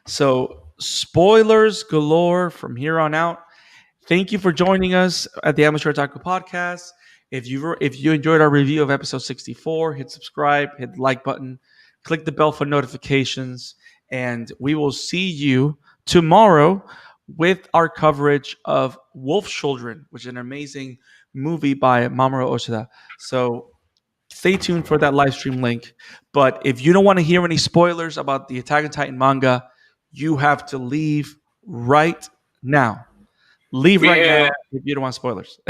So, spoilers galore from here on out. Thank you for joining us at the Amateur Otaku Podcast. If you enjoyed our review of episode 64, hit subscribe, hit the like button, click the bell for notifications, and we will see you tomorrow with our coverage of Wolf Children, which is an amazing movie by Mamoru Oshida. So stay tuned for that live stream link. But if you don't want to hear any spoilers about the Attack on Titan manga, you have to leave right now. Leave right We now if you don't want spoilers.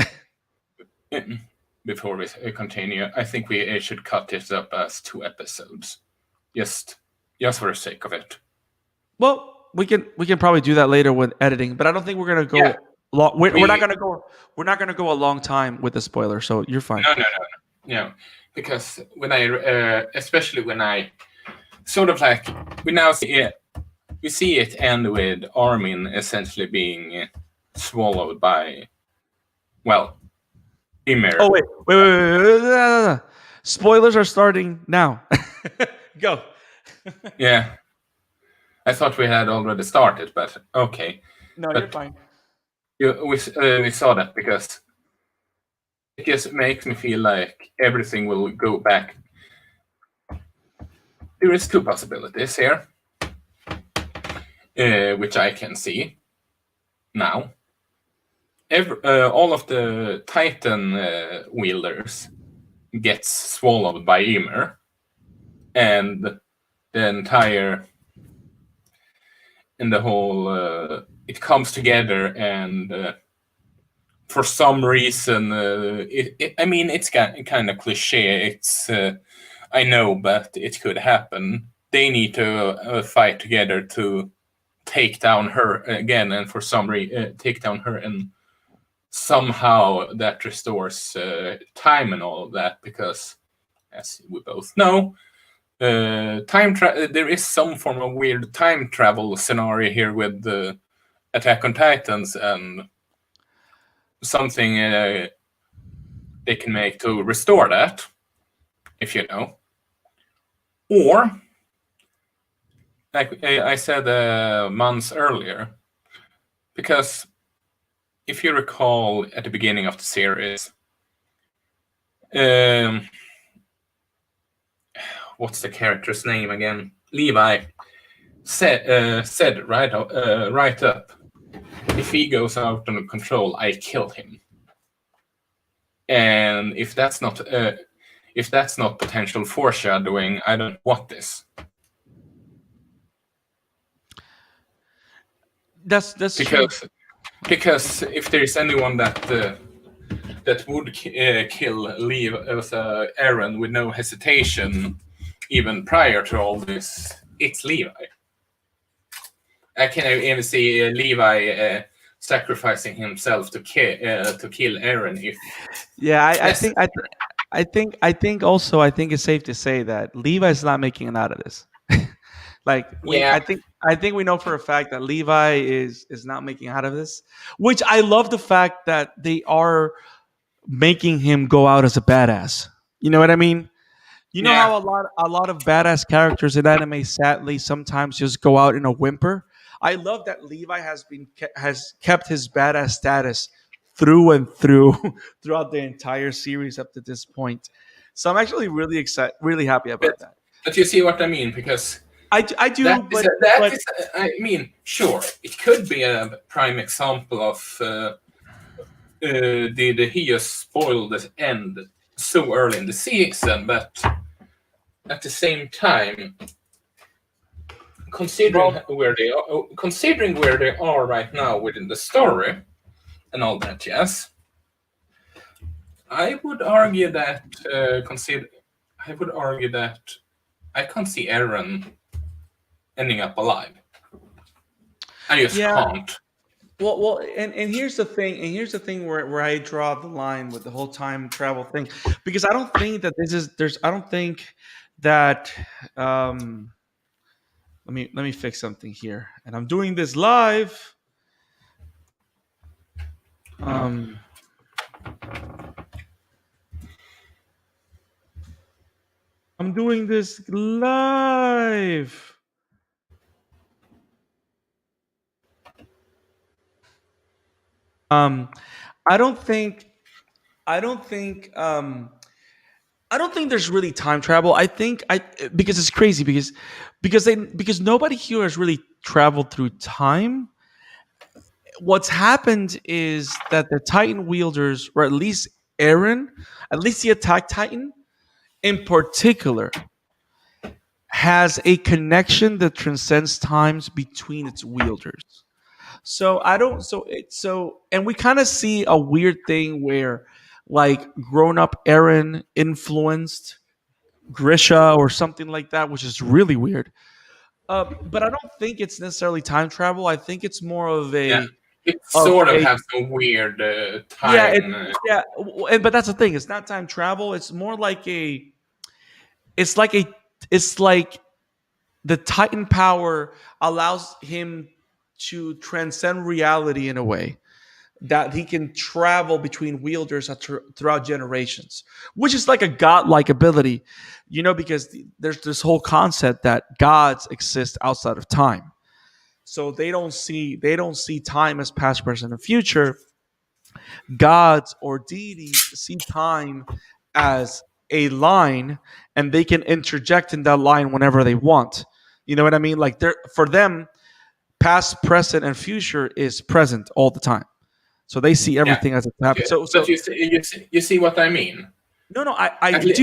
before we continue, I think we should cut this up as 2 episodes, just for the sake of it. Well, we can probably do that later with editing, but I don't think we're gonna go long. We're not gonna go. We're not gonna go a long time with the spoiler, so you're fine. No, because when especially when I sort of like we now we see it end with Armin essentially being swallowed by, well, Ymir. Oh wait. Spoilers are starting now. Go. Yeah. I thought we had already started, but okay. No, But you're fine. we saw that because it just makes me feel like everything will go back. There is 2 possibilities here, which I can see now. All of the Titan wielders gets swallowed by Ymir, and the whole it comes together, and for some reason I mean, it's kind of cliche, it's I know, but it could happen. They need to fight together to take down her again, and for some reason take down her, and somehow that restores time and all of that, because as we both know, there is some form of weird time travel scenario here with the Attack on Titans, and something they can make to restore that, if you know. Or, like I said months earlier, because if you recall at the beginning of the series, what's the character's name again? Levi said right up, if he goes out of control, I kill him. And if that's not potential foreshadowing, I don't want this. That's because if there is anyone that would kill Eren with no hesitation, even prior to all this, it's Levi. I can even see Levi sacrificing himself to kill Eren if Yeah, necessary. I think also I think it's safe to say that Levi's not making it out of this. Like Yeah, I think we know for a fact that Levi is not making out of this, which I love the fact that they are making him go out as a badass. You know what I mean? You know yeah, how a lot of badass characters in anime sadly sometimes just go out in a whimper. I love that Levi has kept his badass status through and through throughout the entire series up to this point. So I'm actually really excited, really happy but about that. you see what I mean, because I that do, is but I mean, sure, it could be a prime example of did he just spoil the end so early in the season, but at the same time, well, considering where they are right now within the story and all that, yes, I would argue that I would argue that I can't see Eren ending up alive. I just yeah. can't. And here's the thing, where I draw the line with the whole time travel thing, because I don't think that I don't think that um let me fix something here, and I'm doing this live. Um, I'm doing this live. Um, I don't think I don't think I don't think there's really time travel. I think I because it's crazy because nobody here has really traveled through time. What's happened is that the Titan wielders, or at least Eren, at least the Attack Titan in particular, has a connection that transcends times between its wielders. So I don't. And we kind of see a weird thing where, like, grown up Eren influenced Grisha or something like that, which is really weird. But I don't think it's necessarily time travel. I think it's more Yeah, it of sort of a has some weird yeah, time. but that's the thing. It's not time travel. It's more like it's like a, it's like the Titan power allows him to transcend reality in a way that he can travel between wielders throughout generations, which is like a godlike ability, because there's this whole concept that gods exist outside of time. So they don't see time as past, present, and future. Gods or deities see time as a line, and they can interject in that line whenever they want. You know what I mean? Like, for them, past, present, and future is present all the time. So they see Yeah, everything as it but happens. So you see what I mean. no, I At least,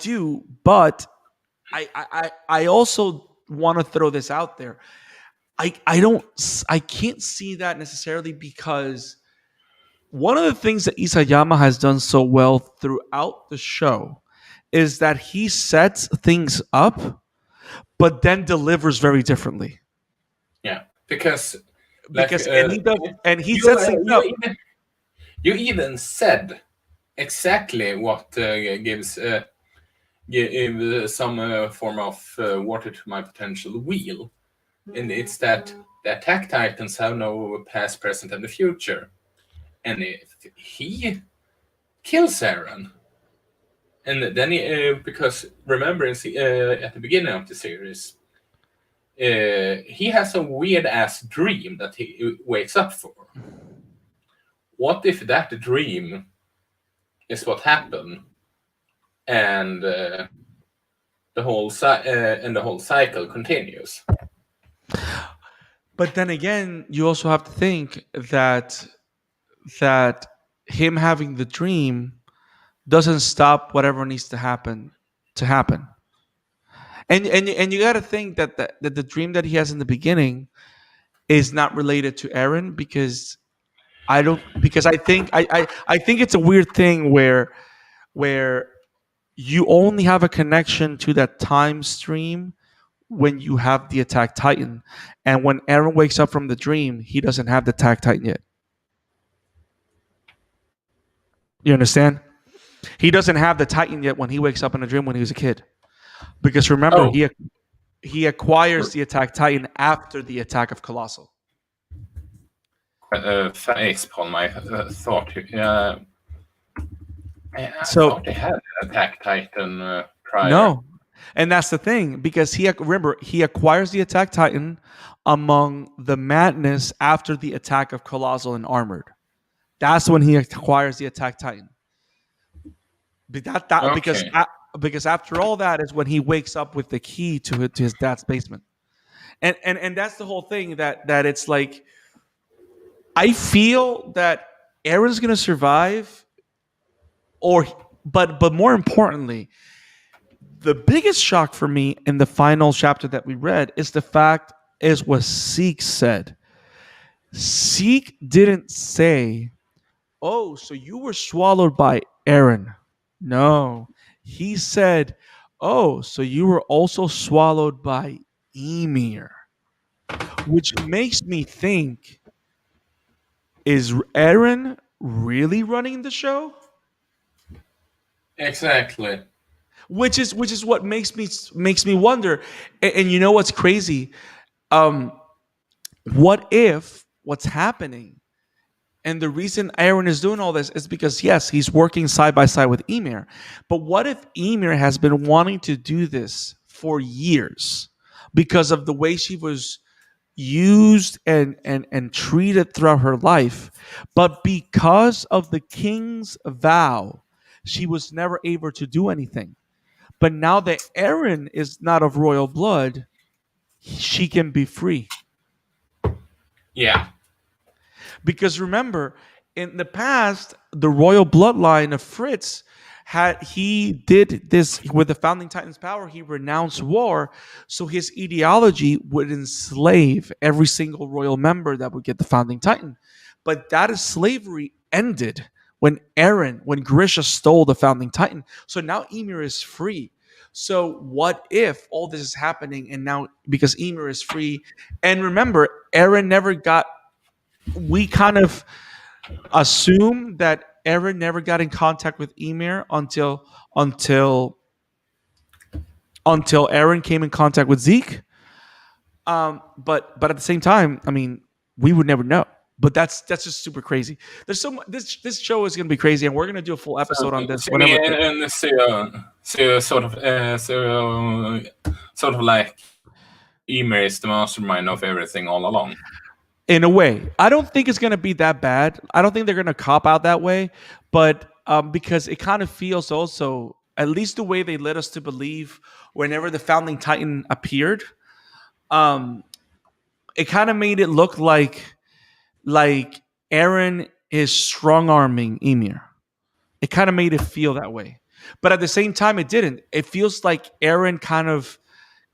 do, but I also want to throw this out there. I can't see that necessarily, because one of the things that Isayama has done so well throughout the show is that he sets things up, but then delivers very differently. yeah, because like Because and he does and he you sets things you up. even you even said exactly what give some form of water to my potential wheel, and it's that the attack titans have no past, present, and the future. And if he kills Eren, and then because remember at the beginning of the series, he has a weird ass dream that he wakes up for. What if that dream is what happened, and the whole cycle continues? But then again, you also have to think that him having the dream doesn't stop whatever needs to happen. And you got to think that the dream that he has in the beginning is not related to Aaron, because I think it's a weird thing where you only have a connection to that time stream when you have the attack Titan, and when Aaron wakes up from the dream, he doesn't have the attack Titan yet. You understand? He doesn't have the Titan yet when he wakes up in a dream when he was a kid. Because remember, Oh, he acquires the attack Titan after the attack of Colossal. face upon my thought. I So thought they had an Attack Titan prior. no, and that's the thing because remember he acquires the attack Titan among the madness after the attack of Colossal and Armored. That's when he acquires the attack Titan. Okay. Because after all that is when he wakes up with the key to his dad's basement, and that's the whole thing that it's like I feel that Aaron's gonna survive, but more importantly, the biggest shock for me in the final chapter that we read is the fact is what Zeke said. Zeke didn't say, "Oh, so you were swallowed by Aaron." No, he said, "Oh, so you were also swallowed by Emir," which makes me think: is Aaron really running the show? Exactly. Which is what makes me wonder. And you know what's crazy? What if what's happening and the reason Aaron is doing all this is because yes, he's working side by side with Emir. But what if Emir has been wanting to do this for years because of the way she was used and treated throughout her life, but because of the king's vow, she was never able to do anything. But now that Aaron is not of royal blood, she can be free. Yeah. Because remember, in the past, the royal bloodline of Fritz he did this with the founding Titans power, he renounced war, so his ideology would enslave every single royal member that would get the founding Titan. But that slavery ended when Grisha stole the founding Titan. So now Emir is free. So what if all this is happening and now because Emir is free, and remember, Aaron never got we kind of assume that Aaron never got in contact with Emir until Aaron came in contact with Zeke. But at the same time, I mean, we would never know. But that's just super crazy. There's so much, this show is going to be crazy, and we're going to do a full episode on this whenever. Sort of like Emir is the mastermind of everything all along. In a way, I don't think it's going to be that bad. I don't think they're going to cop out that way, but because it kind of feels also, at least the way they led us to believe whenever the founding Titan appeared, it kind of made it look like Aaron is strong arming Emir. It kind of made it feel that way, but at the same time, it didn't. It feels like Aaron kind of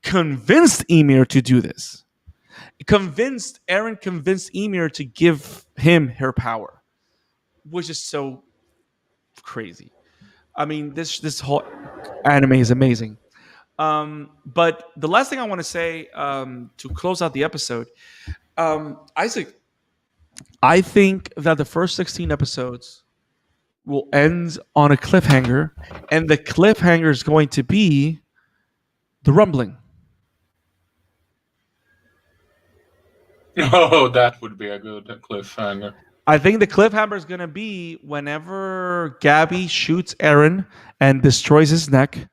convinced Emir to do this. Aaron convinced Emir to give him her power, which is so crazy. I mean, this whole anime is amazing. But the last thing I want to say to close out the episode, Isaac, I think that the first 16 episodes will end on a cliffhanger, and the cliffhanger is going to be the rumbling. Oh, that would be a good cliffhanger. I think the cliffhanger is going to be whenever Gabby shoots Aaron and destroys his neck,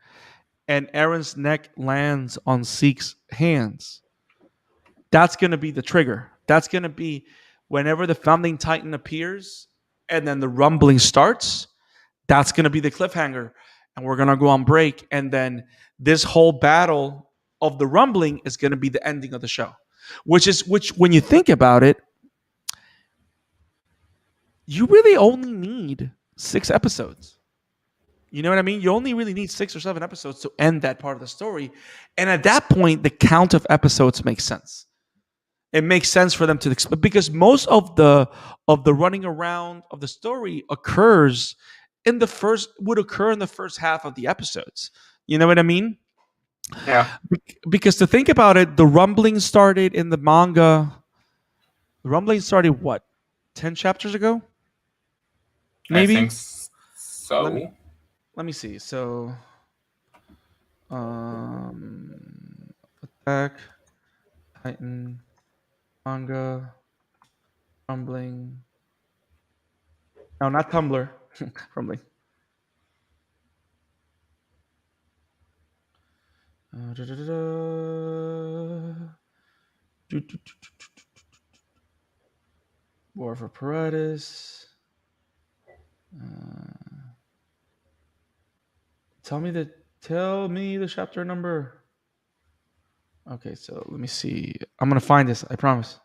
and Aaron's neck lands on Zeke's hands. That's going to be the trigger. That's going to be whenever the founding Titan appears and then the rumbling starts. That's going to be the cliffhanger. And we're going to go on break. And then this whole battle of the rumbling is going to be the ending of the show. Which when you think about it, you really only need 6 episodes. You know what I mean? You only really need 6 or 7 episodes to end that part of the story. And at that point, the count of episodes makes sense. It makes sense for them to, because most of the running around of the story would occur in the first half of the episodes. You know what I mean? Yeah, Because to think about it, the rumbling started in the manga. The rumbling started what, 10 chapters ago, I think maybe. Let me so. let me see. So, um, Attack Titan manga rumbling. No, not Tumblr. Rumbling. Da-da-da-da. War for Paradis. Uh, tell me the chapter number. Okay, so let me see. I'm gonna find this. I promise.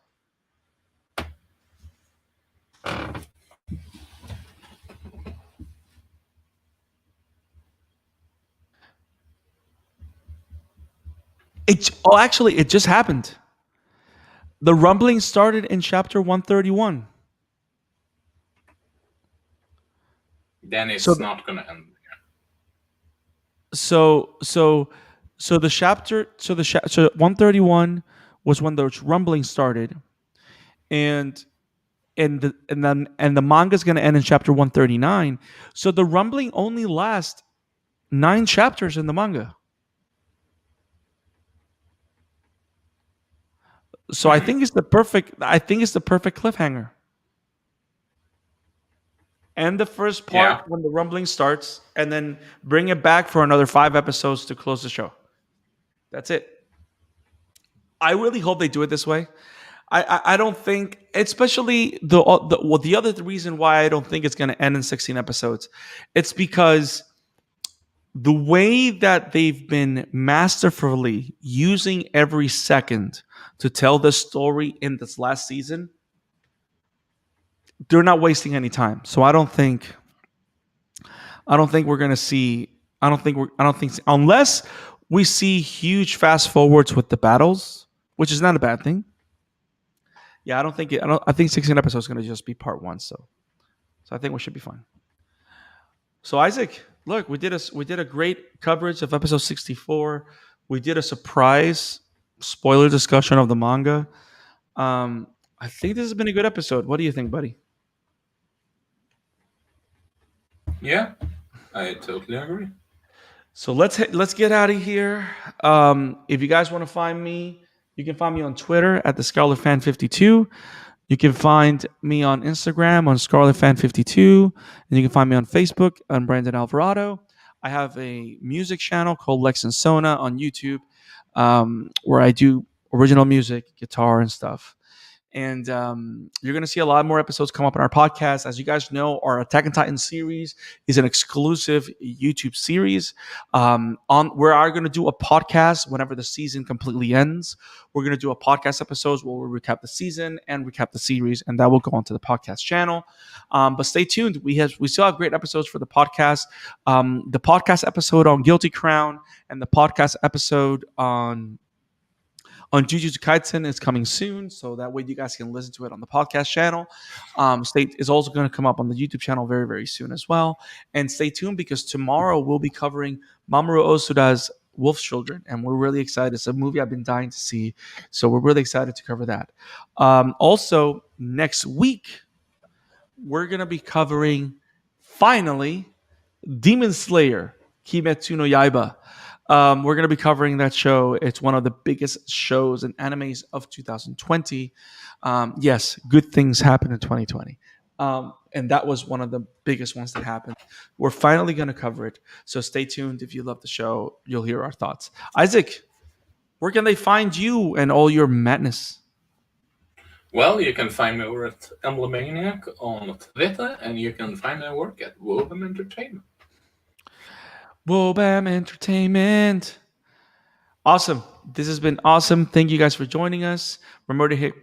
Actually, it just happened. The rumbling started in chapter 131. Then So, it's not gonna end. so, so, so the chapter, so 131 was when the rumbling started, and the manga is going to end in chapter 139. So the rumbling only lasts 9 chapters in the manga. So I Hmm. think it's the perfect. I think it's the perfect cliffhanger. And the first Yeah, part when the rumbling starts, and then bring it back for another 5 episodes to close the show. That's it. I really hope they do it this way. I don't think, especially the other reason why I don't think it's going to end in 16 episodes, it's because the way that they've been masterfully using every second to tell the story in this last season, they're not wasting any time. So I don't think we're gonna see. I don't think unless we see huge fast forwards with the battles, which is not a bad thing. Yeah, I don't think it. I think 16 episodes is gonna just be part one. So I think we should be fine. So Isaac, look, we did a great coverage of episode 64. We did a surprise spoiler discussion of the manga. Um, I think this has been a good episode. What do you think, buddy? yeah, I totally agree. So let's get out of here. If you guys want to find me, you can find me on Twitter at the Scarlet Fan 52. You can find me on Instagram on Scarlet Fan 52, and you can find me on Facebook on Brandon Alvarado. I have a music channel called Lex and Sona on YouTube, where I do original music, guitar, and stuff. And you're going to see a lot more episodes come up in our podcast. As you guys know, our Attack on Titan series is an exclusive YouTube series. On we are going to do a podcast whenever the season completely ends. We're going to do a podcast episodes where we recap the season and recap the series, and that will go onto the podcast channel. But stay tuned. We still have great episodes for the podcast. The podcast episode on Guilty Crown and the podcast episode on Jujutsu Kaisen is coming soon, so that way you guys can listen to it on the podcast channel. State is also going to come up on the YouTube channel very, very soon as well. And stay tuned because tomorrow we'll be covering Mamoru Osuda's Wolf's Children, and we're really excited. It's a movie I've been dying to see, so we're really excited to cover that. Also, next week we're going to be covering finally Demon Slayer, Kimetsu no Yaiba. We're going to be covering that show. It's one of the biggest shows and animes of 2020. Yes, good things happened in 2020. And that was one of the biggest ones that happened. We're finally going to cover it. So stay tuned. If you love the show, you'll hear our thoughts. Isaac, where can they find you and all your madness? Well, you can find me over at Emblemaniac on Twitter, and you can find my work at Woven Entertainment. Wobam Entertainment. Awesome. This has been awesome. Thank you guys for joining us. Remember to hit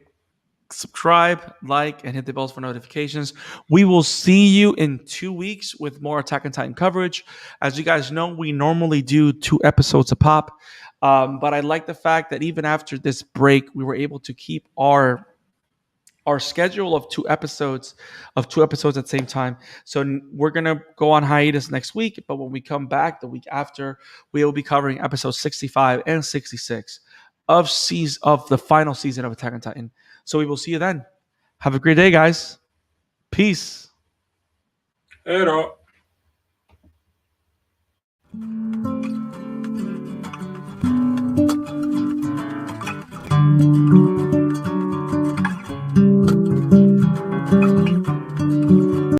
subscribe, like, and hit the bells for notifications. We will see you in 2 weeks with more Attack on Titan coverage. As you guys know, we normally do 2 episodes a pop. But I like the fact that even after this break, we were able to keep our our schedule of two episodes at the same time. So we're gonna go on hiatus next week, but when we come back the week after, we will be covering episodes 65 and 66 of the final season of Attack on Titan. So we will see you then. Have a great day, guys. Peace. Hej då!